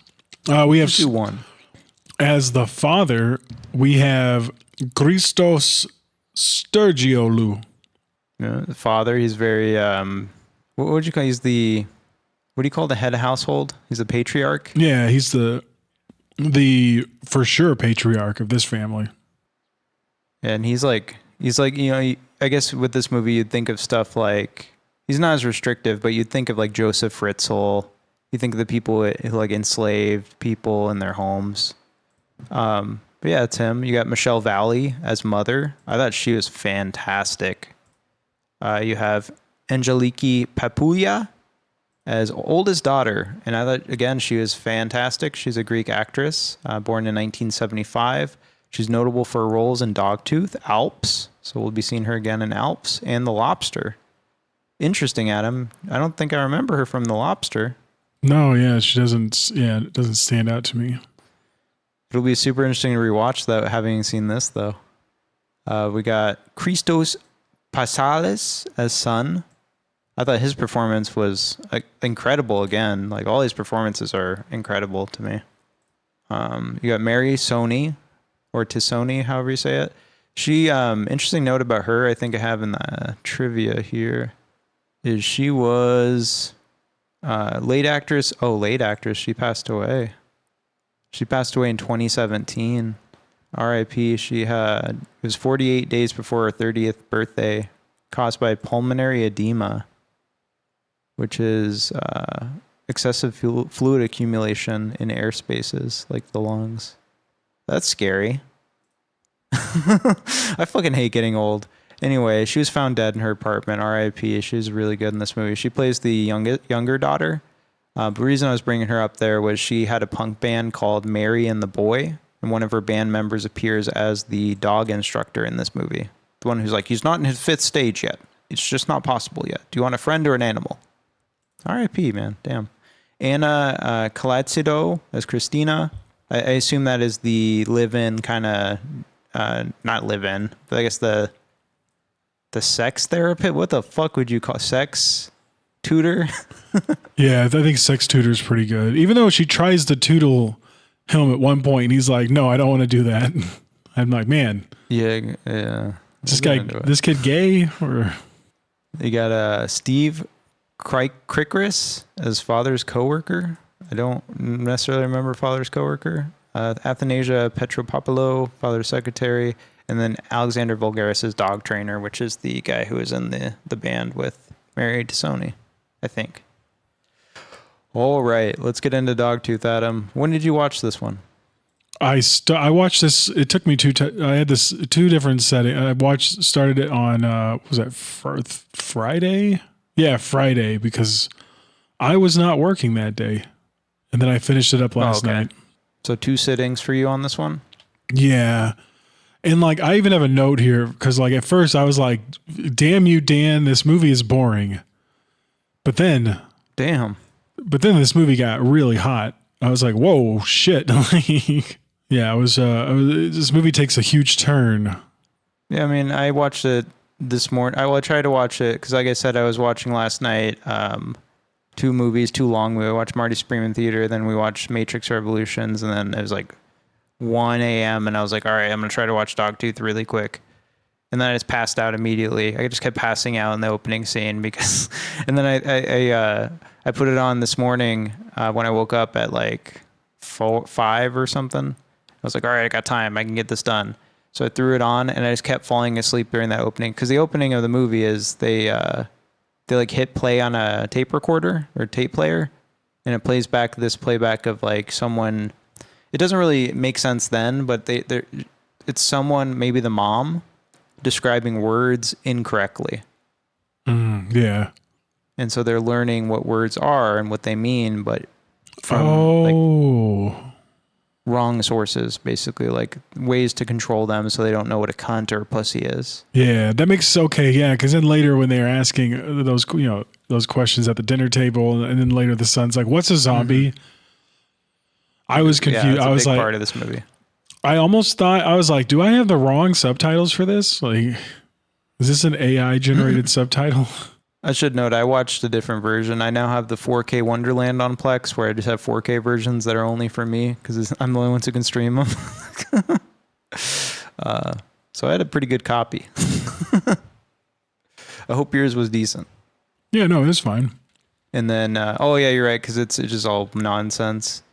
We have one. As the father, we have Christos Stergioglou. Yeah, the father, he's very what would you call? What do you call the head of household? He's a patriarch. Yeah, he's the for sure patriarch of this family. And he's like, I guess with this movie, you'd think of stuff like, he's not as restrictive, but you'd think of like Joseph Fritzl. You think of the people who like enslaved people in their homes. But yeah, it's him. You got Michelle Valley as mother. I thought she was fantastic. You have Angeliki Papoulia as oldest daughter. And I thought, again, she was fantastic. She's a Greek actress, born in 1975. She's notable for her roles in Dogtooth, Alps. So we'll be seeing her again in Alps, and The Lobster. Interesting, Adam. I don't think I remember her from The Lobster. No, yeah, she doesn't. Yeah, it doesn't stand out to me. It'll be super interesting to rewatch that, having seen this, though. We got Christos Passalis as son. I thought his performance was incredible again. Like, all his performances are incredible to me. You got Mary Sony, or Tisoni, however you say it. She, interesting note about her, I think I have in the trivia here, is she was late actress. Oh, late actress. She passed away. She passed away in 2017. R.I.P. It was 48 days before her 30th birthday, caused by pulmonary edema, which is excessive fluid accumulation in air spaces like the lungs. That's scary. I fucking hate getting old. Anyway, she was found dead in her apartment. R.I.P. She was really good in this movie. She plays the younger daughter. The reason I was bringing her up there was she had a punk band called Mary and the Boy, and one of her band members appears as the dog instructor in this movie. The one who's like, he's not in his 5th stage yet. It's just not possible yet. Do you want a friend or an animal? R.I.P., man. Damn. Anna Kalatsido as Christina. I assume that is the live-in kind of, not live-in, but I guess the sex therapist. What the fuck would you call sex tutor? Yeah, I think sex tutor is pretty good. Even though she tries to tutor him at one point, and he's like, "No, I don't want to do that." I'm like, man, yeah. Is this kid gay or? You got Steve Krikris as father's coworker. I don't necessarily remember father's coworker. Athanasia Petropopoulos, father's secretary, and then Alexander Vulgaris as dog trainer, which is the guy who is in the band with Mary Tisoni, I think. All right, let's get into Dogtooth, Adam. When did you watch this one? I watched this. It took me I had this 2 different settings. Started it on was that Friday? Yeah, Friday, because I was not working that day, and then I finished it up last night. So 2 sittings for you on this one? Yeah. And like, I even have a note here because like at first I was like, damn you, Dan, this movie is boring. But then this movie got really hot. I was like, whoa, shit. Yeah, this movie takes a huge turn. Yeah, I mean, I watched it this morning. I tried to watch it because, like I said, I was watching last night 2 movies, 2 long movies. We watched Marty Scream Theater, then we watched Matrix Revolutions, and then it was like 1 a.m. and I was like, all right, I'm going to try to watch Dogtooth really quick. And then I just passed out immediately. I just kept passing out in the opening scene because, and then I put it on this morning when I woke up at like 5 or something. I was like, all right, I got time. I can get this done. So I threw it on and I just kept falling asleep during that opening. Because the opening of the movie is they like hit play on a tape recorder or tape player, and it plays back this playback of like someone. It doesn't really make sense then, but it's someone, maybe the mom, describing words incorrectly. Yeah. And so they're learning what words are and what they mean, but from like wrong sources, basically, like ways to control them so they don't know what a cunt or a pussy is. Yeah, that makes okay. Yeah, because then later when they're asking those questions at the dinner table, and then later the son's like, "What's a zombie?" I was confused. Yeah, that's I was a big like, part of this movie. I almost thought I was like, "Do I have the wrong subtitles for this? Like, is this an AI generated subtitle?" I should note, I watched a different version. I now have the 4K Wonderland on Plex, where I just have 4K versions that are only for me because I'm the only one who can stream them. So I had a pretty good copy. I hope yours was decent. Yeah, no, it's fine. And then, oh yeah, you're right, because it's just all nonsense.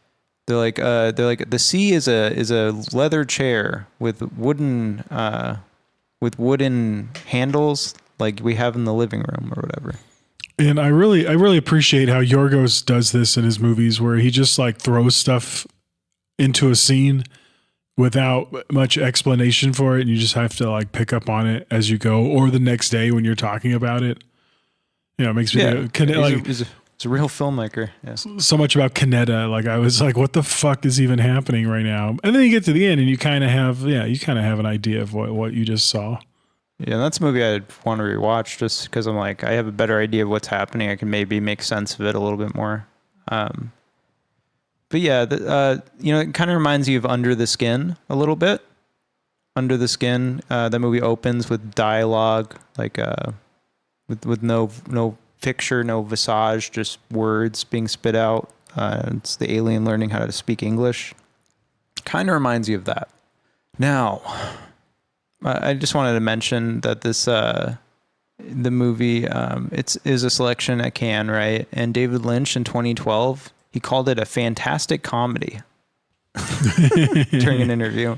They're like the C is a leather chair with wooden handles, like we have in the living room or whatever. And I really appreciate how Yorgos does this in his movies, where he just like throws stuff into a scene without much explanation for it, and you just have to like pick up on it as you go, or the next day when you're talking about it. You know, it makes me he's a real filmmaker. Yeah. So much about Kynodontas. Like I was like, what the fuck is even happening right now? And then you get to the end and you kind of have an idea of what you just saw. Yeah, that's a movie I'd want to rewatch just because I'm like, I have a better idea of what's happening. I can maybe make sense of it a little bit more. But yeah, it kind of reminds you of Under the Skin a little bit. Under the Skin, that movie opens with dialogue, like with no picture, no visage, just words being spit out. It's the alien learning how to speak English. Kind of reminds you of that. Now, I just wanted to mention that this the movie is a selection at Cannes, right? And David Lynch in 2012, he called it a fantastic comedy during an interview.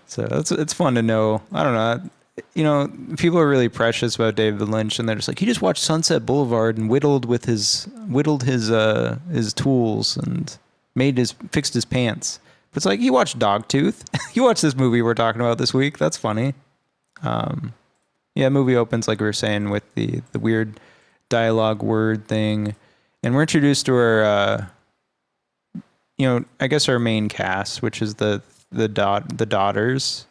So it's fun to know. I don't know. You know, people are really precious about David Lynch, and they're just like, he just watched Sunset Boulevard and whittled his tools and fixed his pants. But it's like, you watched Dogtooth. You watched this movie we're talking about this week. That's funny. Movie opens, like we were saying, with the weird dialogue word thing. And we're introduced to our, I guess our main cast, which is the daughters.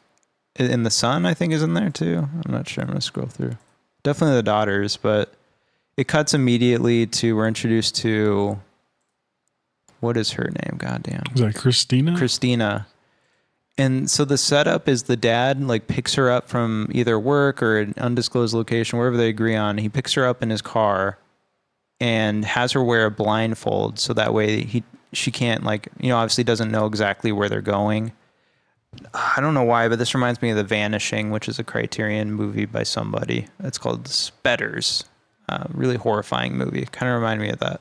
And the son, I think, is in there too. I'm not sure. I'm going to scroll through. Definitely the daughters, but it cuts immediately to, we're introduced to, what is her name? Goddamn. Is that Christina? Christina. And so the setup is the dad like picks her up from either work or an undisclosed location, wherever they agree on. He picks her up in his car and has her wear a blindfold. So that way she can't obviously doesn't know exactly where they're going. I don't know why, but this reminds me of The Vanishing, which is a Criterion movie by somebody. It's called Spetters. Really horrifying movie. Kind of reminded me of that.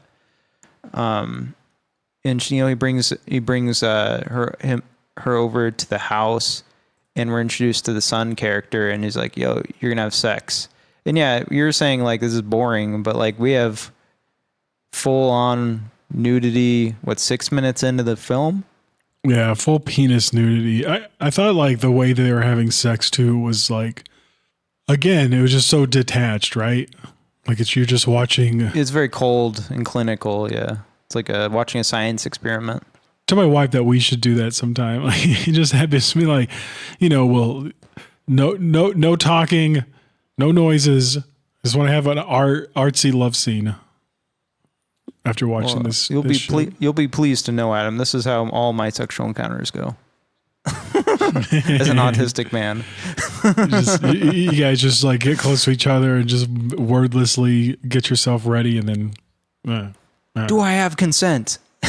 And he brings her over to the house, and we're introduced to the son character, and he's like, "Yo, you're gonna have sex." And yeah, you're saying like this is boring, but like we have full on nudity. 6 minutes into the film? Yeah, full penis nudity. I thought like the way they were having sex too was like, again, it was just so detached, right? Like you're just watching. It's very cold and clinical. Yeah, it's like watching a science experiment. Tell my wife that we should do that sometime. Like you just have to be like, no talking, no noises. Just want to have an artsy love scene. After watching this, you'll be pleased to know, Adam, this is how all my sexual encounters go. As an autistic man. You guys just like get close to each other and just wordlessly get yourself ready, and then do I have consent? I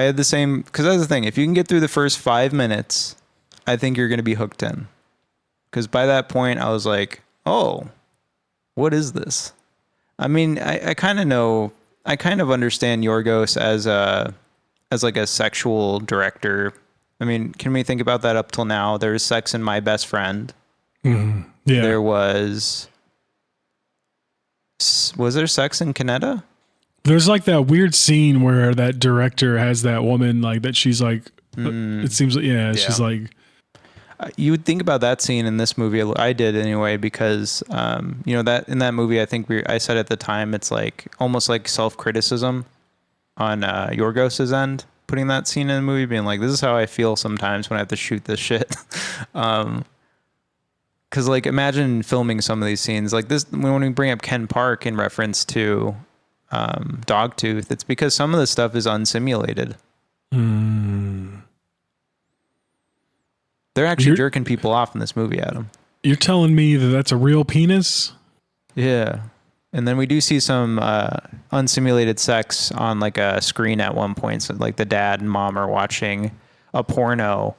had the same, because that's the thing. If you can get through the first 5 minutes, I think you're going to be hooked in. Because by that point, I was like, oh, what is this? I mean, I kind of know, I kind of understand Yorgos as like a sexual director. I mean, can we think about that up till now? There's sex in My Best Friend. Mm-hmm. Yeah. There was there sex in Kynodontas? There's like that weird scene where that director has that woman like that. She's like, it seems like, she's like, you would think about that scene in this movie. I did anyway, because that in that movie, I think I said at the time, it's like almost like self-criticism on Yorgos's end, putting that scene in the movie, being like, this is how I feel sometimes when I have to shoot this shit. Because like, imagine filming some of these scenes like this when we bring up Ken Park in reference to Dogtooth. It's because some of the stuff is unsimulated. They're actually jerking people off in this movie, Adam. You're telling me that that's a real penis? Yeah. And then we do see some unsimulated sex on like a screen at one point. So like the dad and mom are watching a porno.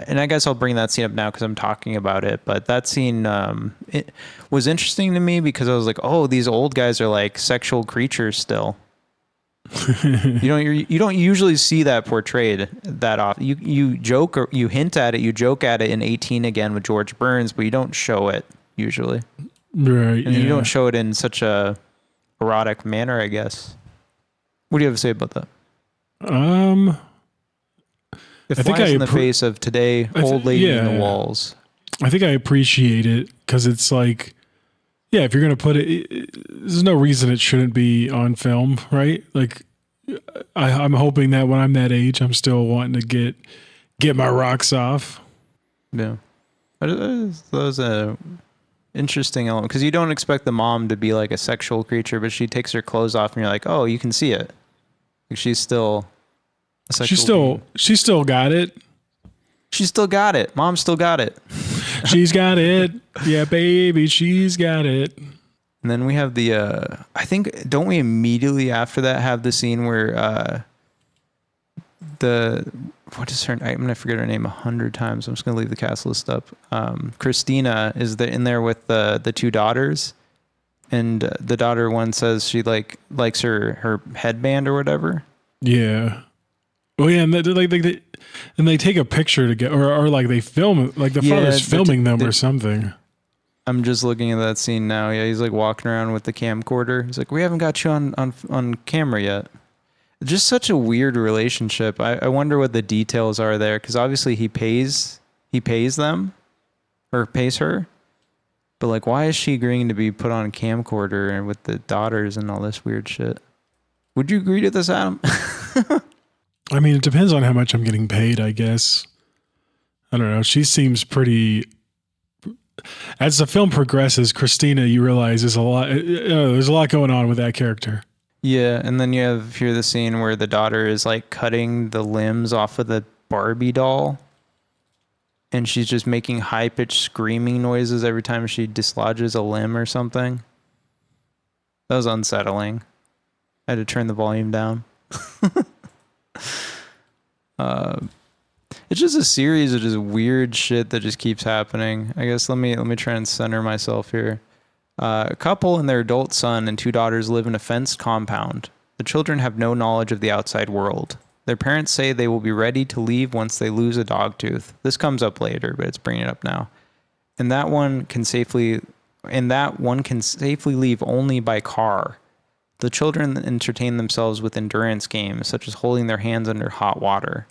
And I guess I'll bring that scene up now because I'm talking about it. But that scene it was interesting to me because I was like, oh, these old guys are like sexual creatures still. You don't usually see that portrayed that often. You joke or you hint at it, you joke at it in 18 Again with George Burns, but you don't show it usually. Right. And you don't show it in such a erotic manner, I guess. What do you have to say about that? It flies in the face of today, old lady in the walls. I think I appreciate it because it's like, yeah, if you're going to put it, there's no reason it shouldn't be on film, right? Like, I'm hoping that when I'm that age, I'm still wanting to get my rocks off. Yeah. That was a interesting element because you don't expect the mom to be like a sexual creature, but she takes her clothes off and you're like, oh, you can see it. Like she's still a sexual being. She still got it. She still got it. Mom still got it. She's got it. Yeah, baby, she's got it. And then we have the, I think, don't we immediately after that have the scene where what is her name? I'm going to forget her name 100 times. I'm just going to leave the cast list up. Christina is in there with the two daughters. And the daughter one says she likes her headband or whatever. Yeah. Oh yeah, and they take a picture to get, or like they film it, like the father's filming them or something. I'm just looking at that scene now. Yeah, he's like walking around with the camcorder. He's like, we haven't got you on camera yet. Just such a weird relationship. I wonder what the details are there, because obviously he pays them, or pays her. But like, why is she agreeing to be put on a camcorder and with the daughters and all this weird shit? Would you agree to this, Adam? I mean, it depends on how much I'm getting paid, I guess. I don't know. She seems pretty... As the film progresses, Christina, you realize there's a lot going on with that character. Yeah, and then you have here the scene where the daughter is like cutting the limbs off of the Barbie doll. And she's just making high-pitched screaming noises every time she dislodges a limb or something. That was unsettling. I had to turn the volume down. It's just a series of just weird shit that just keeps happening. I guess let me try and center myself here. A couple and their adult son and two daughters live in a fenced compound. The children have no knowledge of the outside world. Their parents say they will be ready to leave once they lose a dog tooth. This comes up later, but it's bringing it up now. And that one can safely leave only by car. The children entertain themselves with endurance games, such as holding their hands under hot water.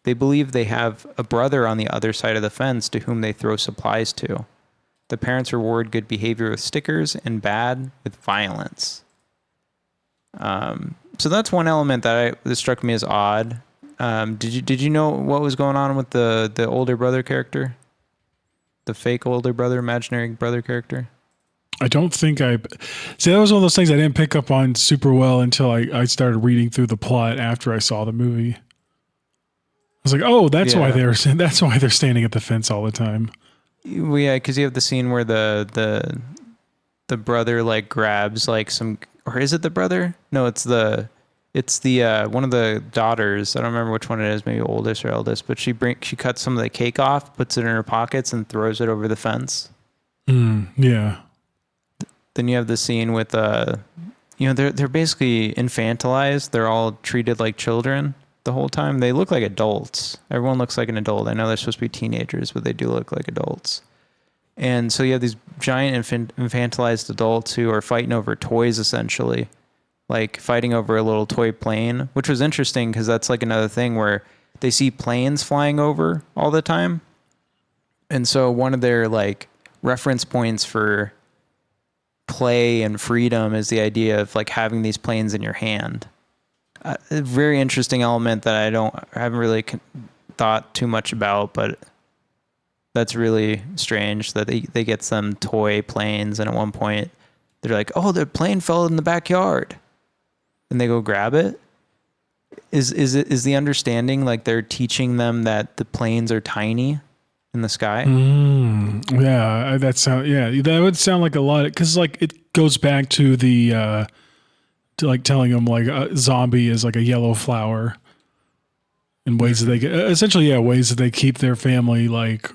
They believe they have a brother on the other side of the fence to whom they throw supplies to. The parents reward good behavior with stickers and bad with violence. So that's one element that struck me as odd. Did you know what was going on with the older brother character? The fake older brother, imaginary brother character? I don't think see, that was one of those things I didn't pick up on super well until I started reading through the plot after I saw the movie. I was like, oh, that's why they're standing at the fence all the time. Well, yeah, because you have the scene where the brother like grabs like some, or is it the brother? No, it's the one of the daughters. I don't remember which one it is, maybe oldest or eldest, but she cuts some of the cake off, puts it in her pockets, and throws it over the fence. Yeah. Then you have the scene with they're basically infantilized. They're all treated like children the whole time. They look like adults. Everyone looks like an adult. I know they're supposed to be teenagers, but they do look like adults. And so you have these giant infantilized adults who are fighting over toys, essentially, like fighting over a little toy plane, which was interesting because that's like another thing where they see planes flying over all the time. And so one of their like reference points for play and freedom is the idea of like having these planes in your hand. A very interesting element that I haven't really thought too much about, but that's really strange that they get some toy planes, and at one point they're like, "Oh, the plane fell in the backyard," and they go grab it. Is the understanding like they're teaching them that the planes are tiny in the sky? Yeah, that would sound like a lot, because like it goes back to the to like telling them like a zombie is like a yellow flower, and ways that they get essentially ways that they keep their family like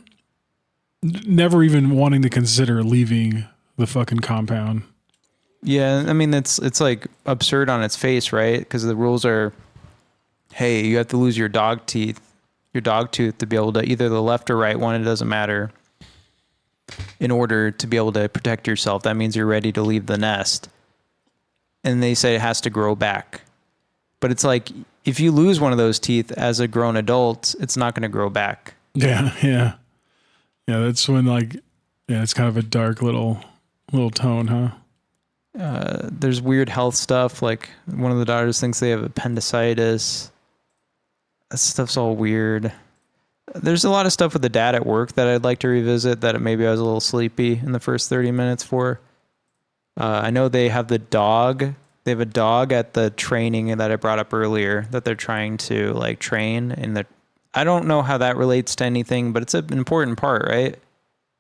never even wanting to consider leaving the fucking compound. Yeah, I mean it's like absurd on its face, right? Because the rules are, hey, you have to lose your dog tooth to be able to either the left or right one, it doesn't matter, in order to be able to protect yourself. That means you're ready to leave the nest. And they say it has to grow back. But it's like, if you lose one of those teeth as a grown adult, it's not going to grow back. Yeah. That's when like, it's kind of a dark little tone, huh? There's weird health stuff. Like one of the daughters thinks they have appendicitis. That stuff's all weird. There's a lot of stuff with the dad at work that I'd like to revisit that maybe I was a little sleepy in the first 30 minutes for. I know they have the dog. They have a dog at the training that I brought up earlier that they're trying to like train. And I don't know how that relates to anything, but it's an important part, right?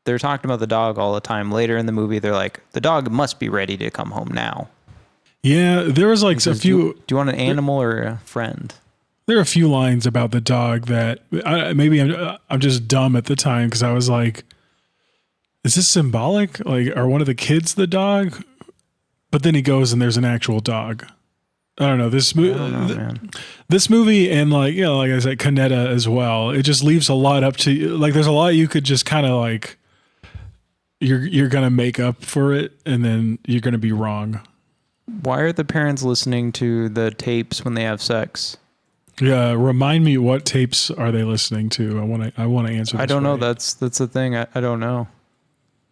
They're talking about the dog all the time. Later in the movie, they're like, the dog must be ready to come home now. Yeah, there was like a few. Do you want an animal or a friend? There are a few lines about the dog that maybe I'm just dumb at the time, because I was like, is this symbolic? Like, are one of the kids the dog? But then he goes and there's an actual dog. I don't know. This movie and like, like I said, Kynodontas as well. It just leaves a lot up to you. Like, there's a lot you could just kind of like, you're going to make up for it, and then you're going to be wrong. Why are the parents listening to the tapes when they have sex? Yeah, remind me, what tapes are they listening to? I want to answer this. I don't know. Right. That's the thing. I don't know.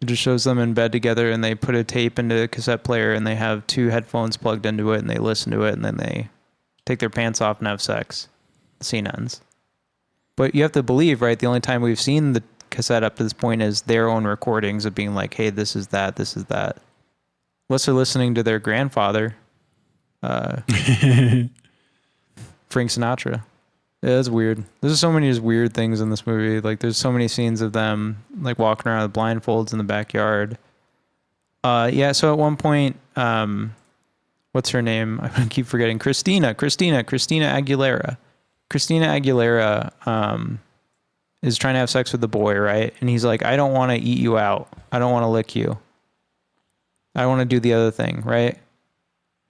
It just shows them in bed together, and they put a tape into a cassette player, and they have two headphones plugged into it, and they listen to it, and then they take their pants off and have sex. The scene ends. But you have to believe, right? The only time we've seen the cassette up to this point is their own recordings of being like, hey, this is that, this is that. Unless they're listening to their grandfather. Frank Sinatra. Yeah, it's weird. There's so many just weird things in this movie. Like, there's so many scenes of them like walking around with blindfolds in the backyard. So at one point, what's her name? I keep forgetting. Christina Aguilera. Christina Aguilera is trying to have sex with the boy, right? And he's like, I don't want to eat you out. I don't want to lick you. I want to do the other thing, right?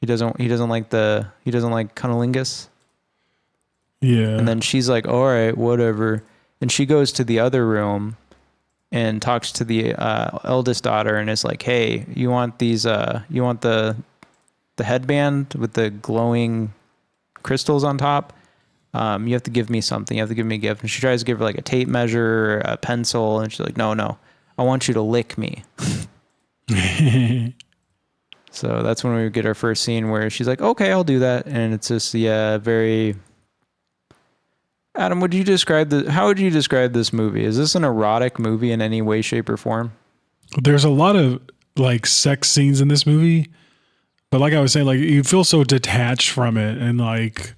He doesn't like cunnilingus. Yeah. And then she's like, all right, whatever. And she goes to the other room and talks to the eldest daughter and is like, hey, you want these, you want the headband with the glowing crystals on top? You have to give me something. You have to give me a gift. And she tries to give her like a tape measure, a pencil. And she's like, no, I want you to lick me. So that's when we get our first scene where she's like, okay, I'll do that. And it's just, very... Adam, how would you describe this movie? Is this an erotic movie in any way, shape, or form? There's a lot of like sex scenes in this movie, but like I was saying, like you feel so detached from it, and like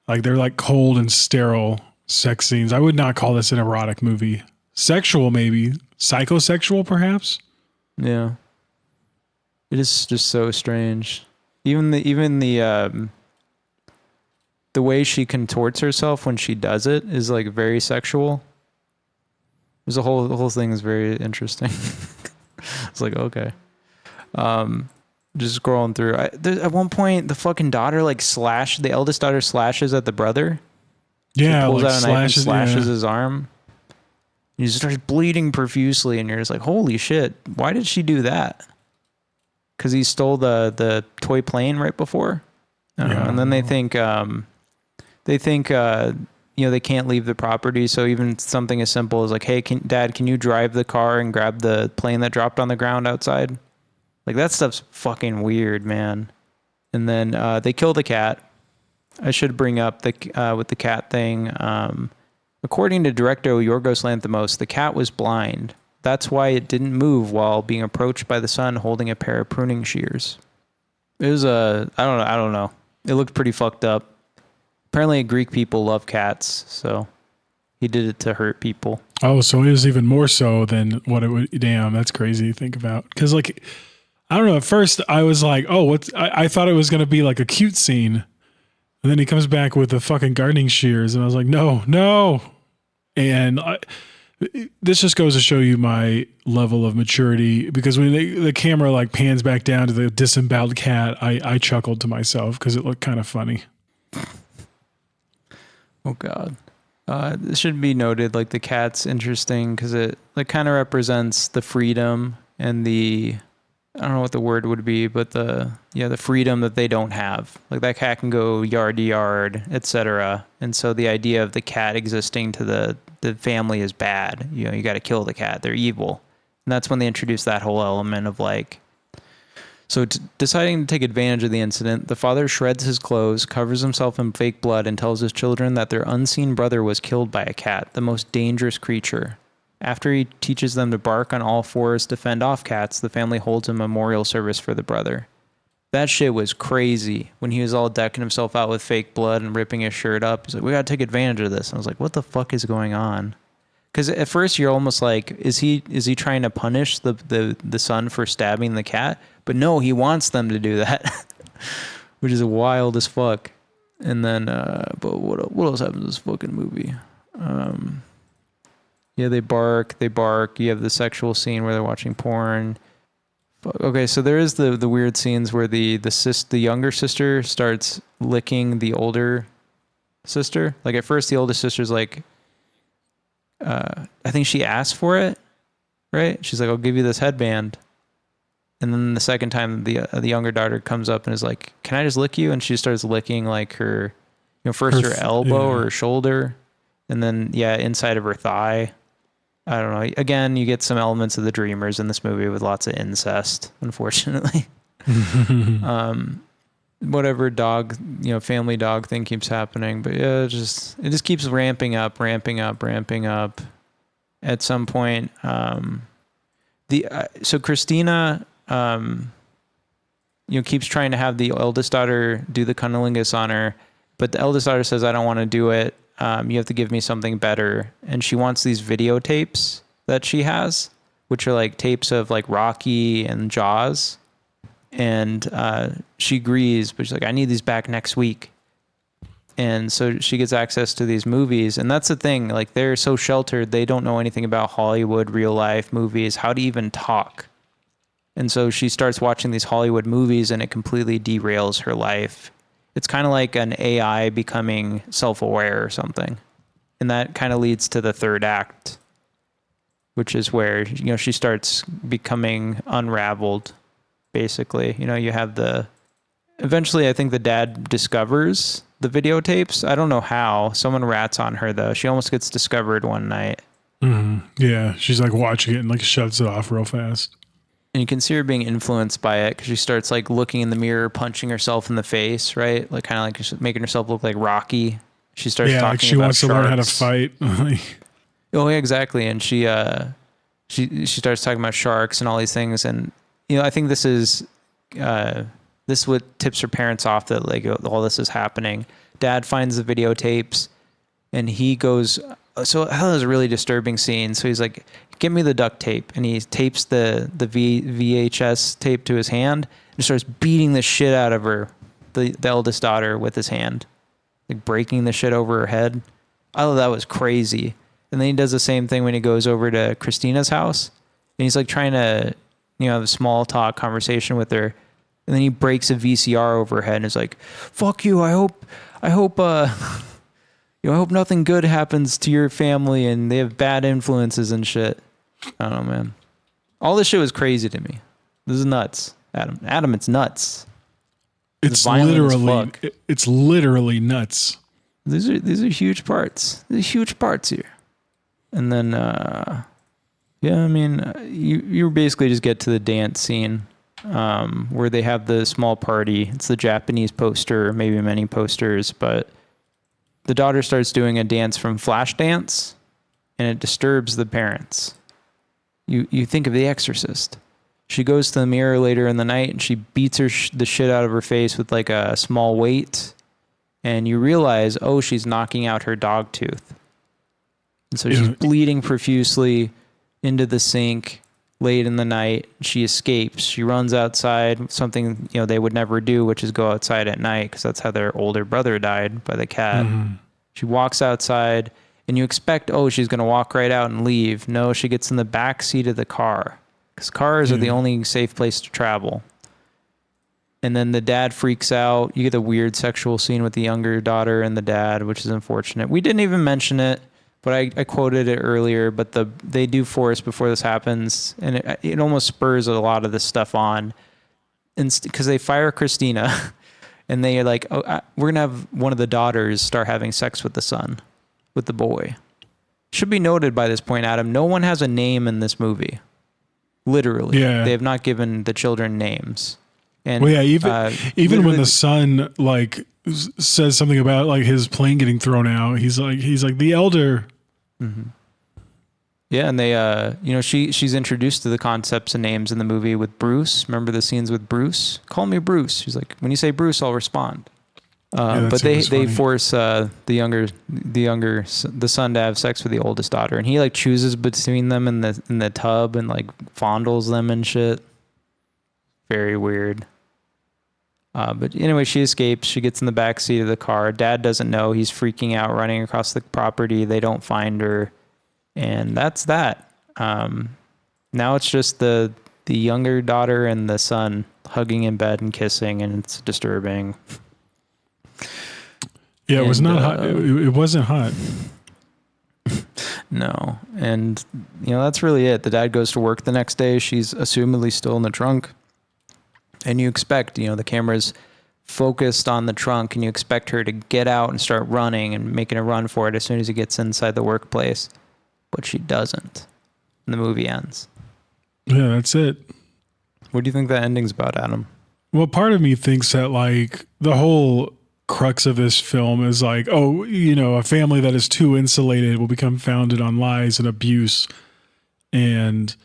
they're like cold and sterile sex scenes. I would not call this an erotic movie. Sexual, maybe. Psychosexual, perhaps. Yeah. It is just so strange. Even the way she contorts herself when she does it is like very sexual. The whole thing is very interesting. It's like, okay. Just scrolling through. At one point, the fucking daughter the eldest daughter slashes at the brother. Yeah, she pulls like out a knife and slashes his arm. He starts bleeding profusely, and you're just like, holy shit, why did she do that? Because he stole the toy plane right before? I don't know. And then they think they can't leave the property. So even something as simple as like, hey, Dad, can you drive the car and grab the plane that dropped on the ground outside? Like, that stuff's fucking weird, man. And then they kill the cat. I should bring up with the cat thing. According to director Yorgos Lanthimos, the cat was blind. That's why it didn't move while being approached by the son holding a pair of pruning shears. It was I don't know. It looked pretty fucked up. Apparently Greek people love cats, so he did it to hurt people. Oh, so it was even more so than what it would. Damn, that's crazy to think about. Because, like, I don't know. At first, I was like, oh, I thought it was going to be like a cute scene. And then he comes back with the fucking gardening shears. And I was like, no. And this just goes to show you my level of maturity, because when the camera like pans back down to the disemboweled cat, I chuckled to myself because it looked kind of funny. Oh God. This should be noted, like, the cat's interesting because it like kind of represents the freedom and the, I don't know what the word would be, but the freedom that they don't have. Like, that cat can go yard to yard, etc. And so the idea of the cat existing to the family is bad. You got to kill the cat. They're evil. And that's when they introduce that whole element of like, so deciding to take advantage of the incident, the father shreds his clothes, covers himself in fake blood, and tells his children that their unseen brother was killed by a cat, the most dangerous creature. After he teaches them to bark on all fours to fend off cats, the family holds a memorial service for the brother. That shit was crazy when he was all decking himself out with fake blood and ripping his shirt up. He's like, we got to take advantage of this. And I was like, what the fuck is going on? Because at first you're almost like, is he trying to punish the son for stabbing the cat? But no, he wants them to do that, which is wild as fuck. And then, but what else happens in this fucking movie? Yeah, they bark. You have the sexual scene where they're watching porn. Okay, so there is the weird scenes where the younger sister starts licking the older sister. Like, at first the older sister's like, I think she asked for it, right? She's like, I'll give you this headband. And then the second time the younger daughter comes up and is like, can I just lick you? And she starts licking like her, first her elbow or her shoulder, and then inside of her thigh. I don't know. Again, you get some elements of the Dreamers in this movie with lots of incest, unfortunately. Whatever dog, family dog thing keeps happening. But yeah, it just keeps ramping up. At some point, so Christina, keeps trying to have the eldest daughter do the cunnilingus on her, but the eldest daughter says, I don't want to do it. You have to give me something better. And she wants these videotapes that she has, which are like tapes of like Rocky and Jaws. And she agrees, but she's like, I need these back next week. And so she gets access to these movies. And that's the thing, like, they're so sheltered, they don't know anything about Hollywood, real life movies, how to even talk. And so she starts watching these Hollywood movies and it completely derails her life. It's kind of like an AI becoming self-aware or something. And that kind of leads to the third act, which is where, she starts becoming unraveled, basically. You have eventually I think the dad discovers the videotapes. I don't know how. Someone rats on her, though. She almost gets discovered one night. Mm-hmm. Yeah, she's like watching it and like shuts it off real fast. And you can see her being influenced by it because she starts like looking in the mirror, punching herself in the face, right? Like kind of like making herself look like Rocky. She starts talking like she about wants sharks. to learn how to fight. Oh yeah, exactly. And she starts talking about sharks and all these things. And I think this is what tips her parents off that like all this is happening. Dad finds the videotapes and he goes. So that was a really disturbing scene. So he's like, get me the duct tape. And he tapes the VHS tape to his hand and starts beating the shit out of her, the eldest daughter, with his hand. Like breaking the shit over her head. I thought that was crazy. And then he does the same thing when he goes over to Christina's house. And he's like trying to, have a small talk conversation with her. And then he breaks a VCR over her head and is like, fuck you. I hope nothing good happens to your family and they have bad influences and shit. I don't know, man. All this shit was crazy to me. This is nuts, Adam. Adam, it's nuts. It's literally nuts. These are huge parts. These are huge parts here. And then, yeah, I mean, you basically just get to the dance scene where they have the small party. It's the Japanese poster, maybe many posters, but the daughter starts doing a dance from Flashdance, and it disturbs the parents. You think of The Exorcist. She goes to the mirror later in the night, and she beats the shit out of her face with like a small weight, and you realize, oh, she's knocking out her dog tooth. And so she's bleeding profusely into the sink late in the night. She escapes. She runs outside, something they would never do, which is go outside at night, because that's how their older brother died by the cat. Mm-hmm. She walks outside, and you expect, oh, she's going to walk right out and leave. No, she gets in the back seat of the car, because cars are the only safe place to travel. And then the dad freaks out. You get a weird sexual scene with the younger daughter and the dad, which is unfortunate. We didn't even mention it, but I quoted it earlier, but they do force before this happens, and it almost spurs a lot of this stuff on. Because they fire Christina, and they are like, oh, we're going to have one of the daughters start having sex with the son, with the boy. Should be noted by this point, Adam, no one has a name in this movie. Literally. Yeah. They have not given the children names. And, well, yeah, even when the son like says something about like his plane getting thrown out, he's like the elder. Mm-hmm. Yeah, and they, she's introduced to the concepts and names in the movie with Bruce. Remember the scenes with Bruce? Call me Bruce. She's like, when you say Bruce, I'll respond. But they force the son to have sex with the oldest daughter, and he like chooses between them in the tub and like fondles them and shit. Very weird. But anyway, she escapes. She gets in the back seat of the car. Dad doesn't know. He's freaking out, running across the property. They don't find her, and that's that. Now it's just the younger daughter and the son hugging in bed and kissing, and it's disturbing. Yeah, it was not hot. It wasn't hot. No, and that's really it. The dad goes to work the next day. She's assumedly still in the trunk. And you expect, the camera's focused on the trunk, and you expect her to get out and start running and making a run for it as soon as he gets inside the workplace. But she doesn't. And the movie ends. Yeah, that's it. What do you think that ending's about, Adam? Well, part of me thinks that, like, the whole crux of this film is like, oh, a family that is too insulated will become founded on lies and abuse. And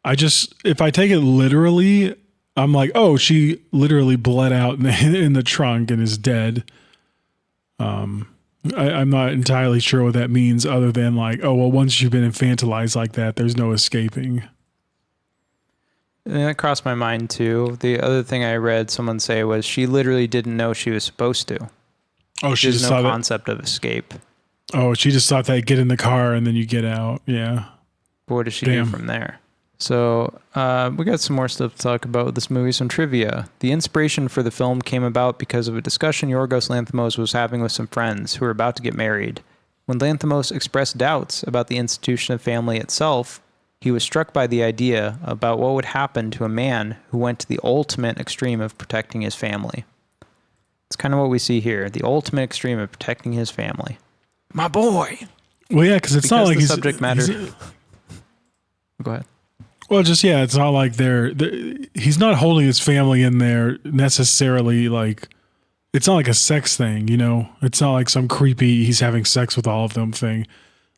if I take it literally, I'm like, oh, she literally bled out in the trunk and is dead. I'm not entirely sure what that means, other than like, oh, well, once you've been infantilized like that, there's no escaping. And that crossed my mind too. The other thing I read someone say was she literally didn't know she was supposed to. Oh, she There's just no thought concept of escape. Oh, she just thought that get in the car and then you get out. Yeah. But what does she do from there? So we got some more stuff to talk about with this movie, some trivia. The inspiration for the film came about because of a discussion Yorgos Lanthimos was having with some friends who were about to get married. When Lanthimos expressed doubts about the institution of family itself, he was struck by the idea about what would happen to a man who went to the ultimate extreme of protecting his family. It's kind of what we see here, the ultimate extreme of protecting his family. My boy! Well, yeah, because it's not like the subject matter... Go ahead. Well, it's not like he's not holding his family in there necessarily, like, it's not like a sex thing, It's not like some creepy, he's having sex with all of them thing.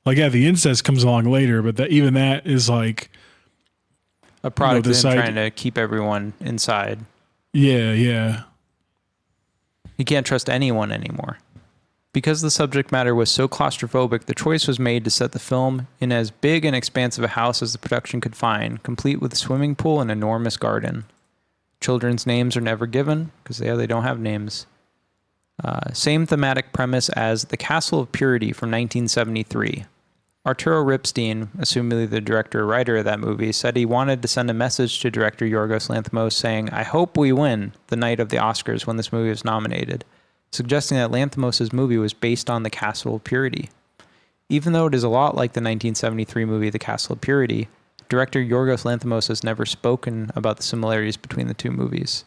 Like, yeah, the incest comes along later, but even that is like... a product of him trying to keep everyone inside. Yeah, yeah. He can't trust anyone anymore. Because the subject matter was so claustrophobic, the choice was made to set the film in as big and expansive a house as the production could find, complete with a swimming pool and enormous garden. Children's names are never given, because they don't have names. Same thematic premise as The Castle of Purity from 1973. Arturo Ripstein, assumedly the director or writer of that movie, said he wanted to send a message to director Yorgos Lanthimos saying, I hope we win the night of the Oscars when this movie was nominated, suggesting that Lanthimos' movie was based on The Castle of Purity. Even though it is a lot like the 1973 movie The Castle of Purity, director Yorgos Lanthimos has never spoken about the similarities between the two movies.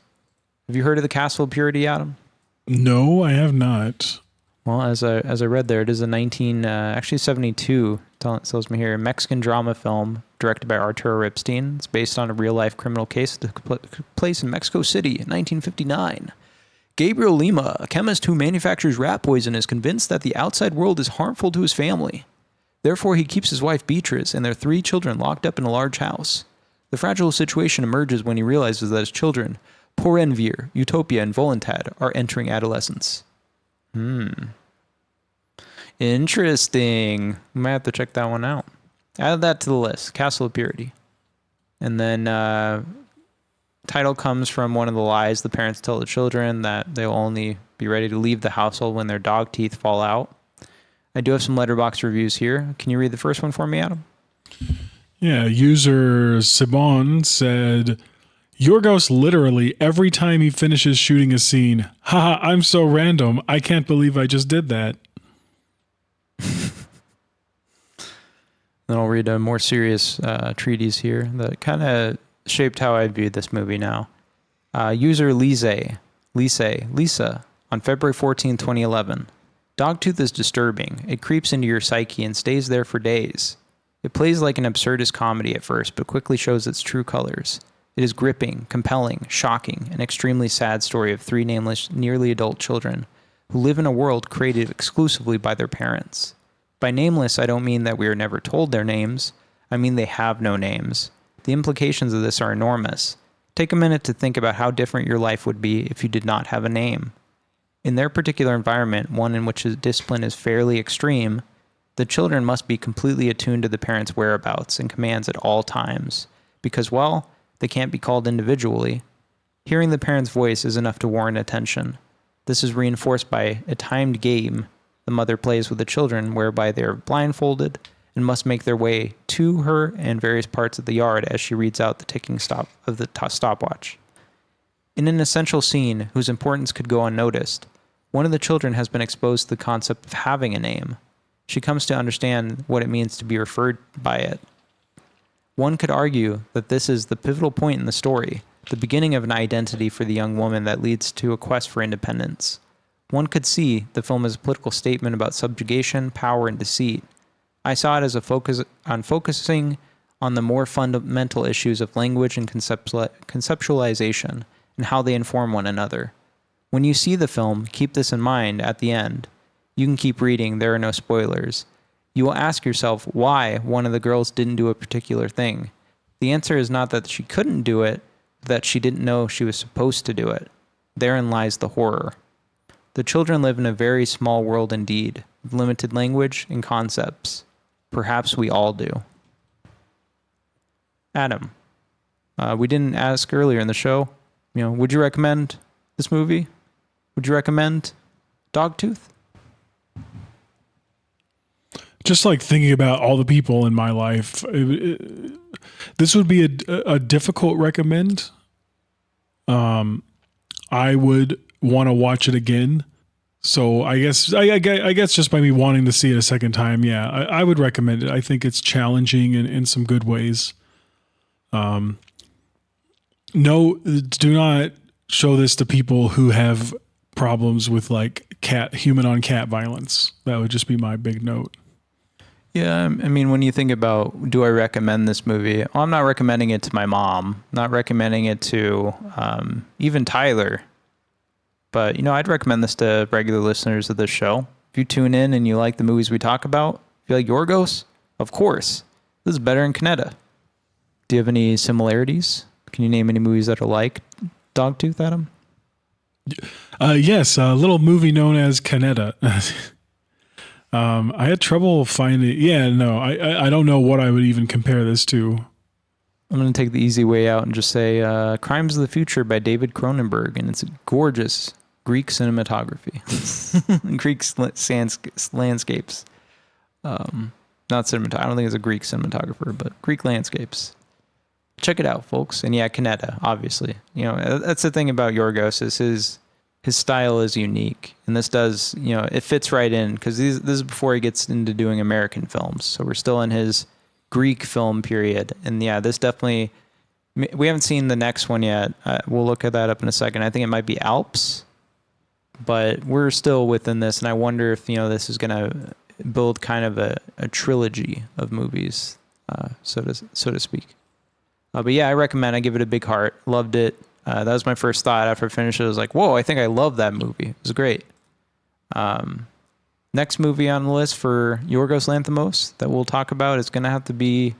Have you heard of The Castle of Purity, Adam? No, I have not. Well, as I read there, it is a 72, tells me here, Mexican drama film directed by Arturo Ripstein. It's based on a real-life criminal case that took place in Mexico City in 1959. Gabriel Lima, a chemist who manufactures rat poison, is convinced that the outside world is harmful to his family. Therefore, he keeps his wife Beatrice and their 3 children locked up in a large house. The fragile situation emerges when he realizes that his children, Porvenir, Utopia, and Voluntad, are entering adolescence. Interesting. We might have to check that one out. Add that to the list. Castle of Purity. And then title comes from one of the lies the parents tell the children, that they'll only be ready to leave the household when their dog teeth fall out. I do have some letterbox reviews here. Can you read the first one for me, Adam? Yeah, user Sibon said, Yorgos literally every time he finishes shooting a scene, haha, I'm so random. I can't believe I just did that. Then I'll read a more serious treatise here that kind of shaped how I viewed this movie now. User Lisa, on February 14, 2011. Dogtooth is disturbing. It creeps into your psyche and stays there for days. It plays like an absurdist comedy at first, but quickly shows its true colors. It is gripping, compelling, shocking, an extremely sad story of 3 nameless, nearly adult children who live in a world created exclusively by their parents. By nameless, I don't mean that we are never told their names. I mean they have no names. The implications of this are enormous. Take a minute to think about how different your life would be if you did not have a name. In their particular environment, one in which the discipline is fairly extreme, the children must be completely attuned to the parents' whereabouts and commands at all times, because, well, they can't be called individually. Hearing the parent's voice is enough to warrant attention. This is reinforced by a timed game the mother plays with the children, whereby they are blindfolded and must make their way to her and various parts of the yard as she reads out the ticking stopwatch. In an essential scene whose importance could go unnoticed, one of the children has been exposed to the concept of having a name. She comes to understand what it means to be referred by it. One could argue that this is the pivotal point in the story, the beginning of an identity for the young woman that leads to a quest for independence. One could see the film as a political statement about subjugation, power, and deceit. I saw it as a focusing on the more fundamental issues of language and conceptualization and how they inform one another. When you see the film, keep this in mind at the end. You can keep reading, there are no spoilers. You will ask yourself why one of the girls didn't do a particular thing. The answer is not that she couldn't do it, but that she didn't know she was supposed to do it. Therein lies the horror. The children live in a very small world indeed, with limited language and concepts. Perhaps we all do. Adam, we didn't ask earlier in the show, would you recommend this movie? Would you recommend Dogtooth? Just like thinking about all the people in my life, this would be a difficult recommend. I would want to watch it again. So I guess just by me wanting to see it a second time, yeah, I would recommend it. I think it's challenging in some good ways. No, do not show this to people who have problems with like human on cat violence. That would just be my big note. Yeah, I mean, when you think about, do I recommend this movie? I'm not recommending it to my mom, not recommending it to even Tyler. But, I'd recommend this to regular listeners of this show. If you tune in and you like the movies we talk about, if you like Yorgos, of course, this is better than Kynodontas. Do you have any similarities? Can you name any movies that are like Dogtooth, Adam? Yes, a little movie known as Kynodontas. I had trouble finding. Yeah, no, I don't know what I would even compare this to. I'm going to take the easy way out and just say Crimes of the Future by David Cronenberg, and it's gorgeous Greek cinematography. Greek landscapes. Not cinematography. I don't think it's a Greek cinematographer, but Greek landscapes. Check it out, folks. And yeah, Kynodontas, obviously. That's the thing about Yorgos is his style is unique. And this does, it fits right in because this is before he gets into doing American films. So we're still in his Greek film period. And yeah, this definitely, we haven't seen the next one yet. We'll look at that up in a second. I think it might be Alps. but we're still within this, and I wonder if this is going to build kind of a trilogy of movies, so to speak. But yeah, I recommend. I give it a big heart. Loved it. That was my first thought after I finished it. I was like, whoa, I think I love that movie. It was great. Next movie on the list for Yorgos Lanthimos that we'll talk about is going to have to be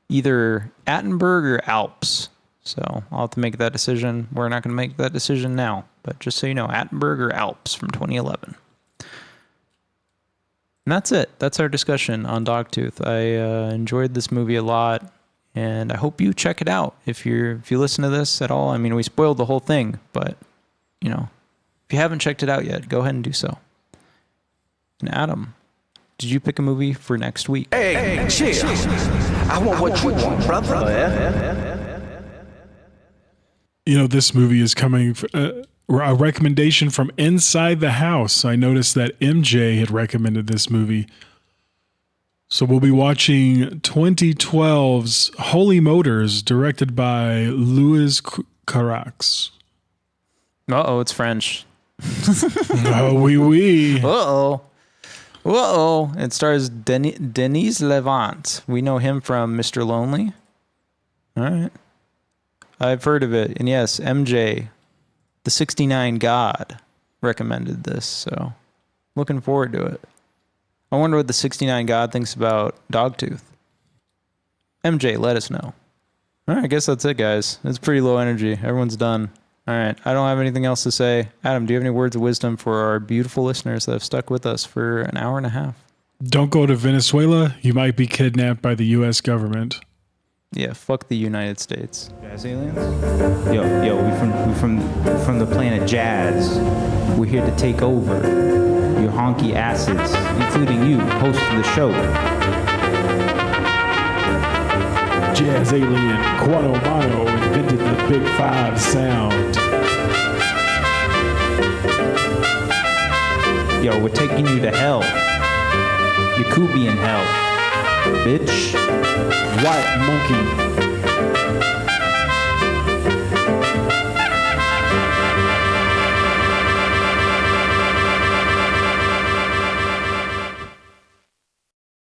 either Attenborough or Alps. So I'll have to make that decision. We're not going to make that decision now, but just so you know, Attenborough or Alps from 2011. And that's it. That's our discussion on Dogtooth. I enjoyed this movie a lot, and I hope you check it out if you listen to this at all. I mean, we spoiled the whole thing, but if you haven't checked it out yet, go ahead and do so. And Adam, did you pick a movie for next week? Hey, chill. I want what you want, brother. This movie is coming, a recommendation from Inside the House. I noticed that MJ had recommended this movie. So we'll be watching 2012's Holy Motors, directed by Louis Carax. Uh-oh, it's French. Oh, oui. Uh-oh. It stars Denis Levant. We know him from Mr. Lonely. All right. I've heard of it. And yes, MJ, the 69 God, recommended this. So looking forward to it. I wonder what the 69 God thinks about Dogtooth. MJ, let us know. All right, I guess that's it, guys. It's pretty low energy. Everyone's done. All right, I don't have anything else to say. Adam, do you have any words of wisdom for our beautiful listeners that have stuck with us for an hour and a half? Don't go to Venezuela. You might be kidnapped by the U.S. government. Yeah, fuck the United States. Jazz aliens? Yo, we from the planet Jazz. We're here to take over your honky asses, including you, host of the show. Jazz alien Quado Mono invented the Big Five sound. Yo, we're taking you to hell. You could be in hell, bitch. White monkey.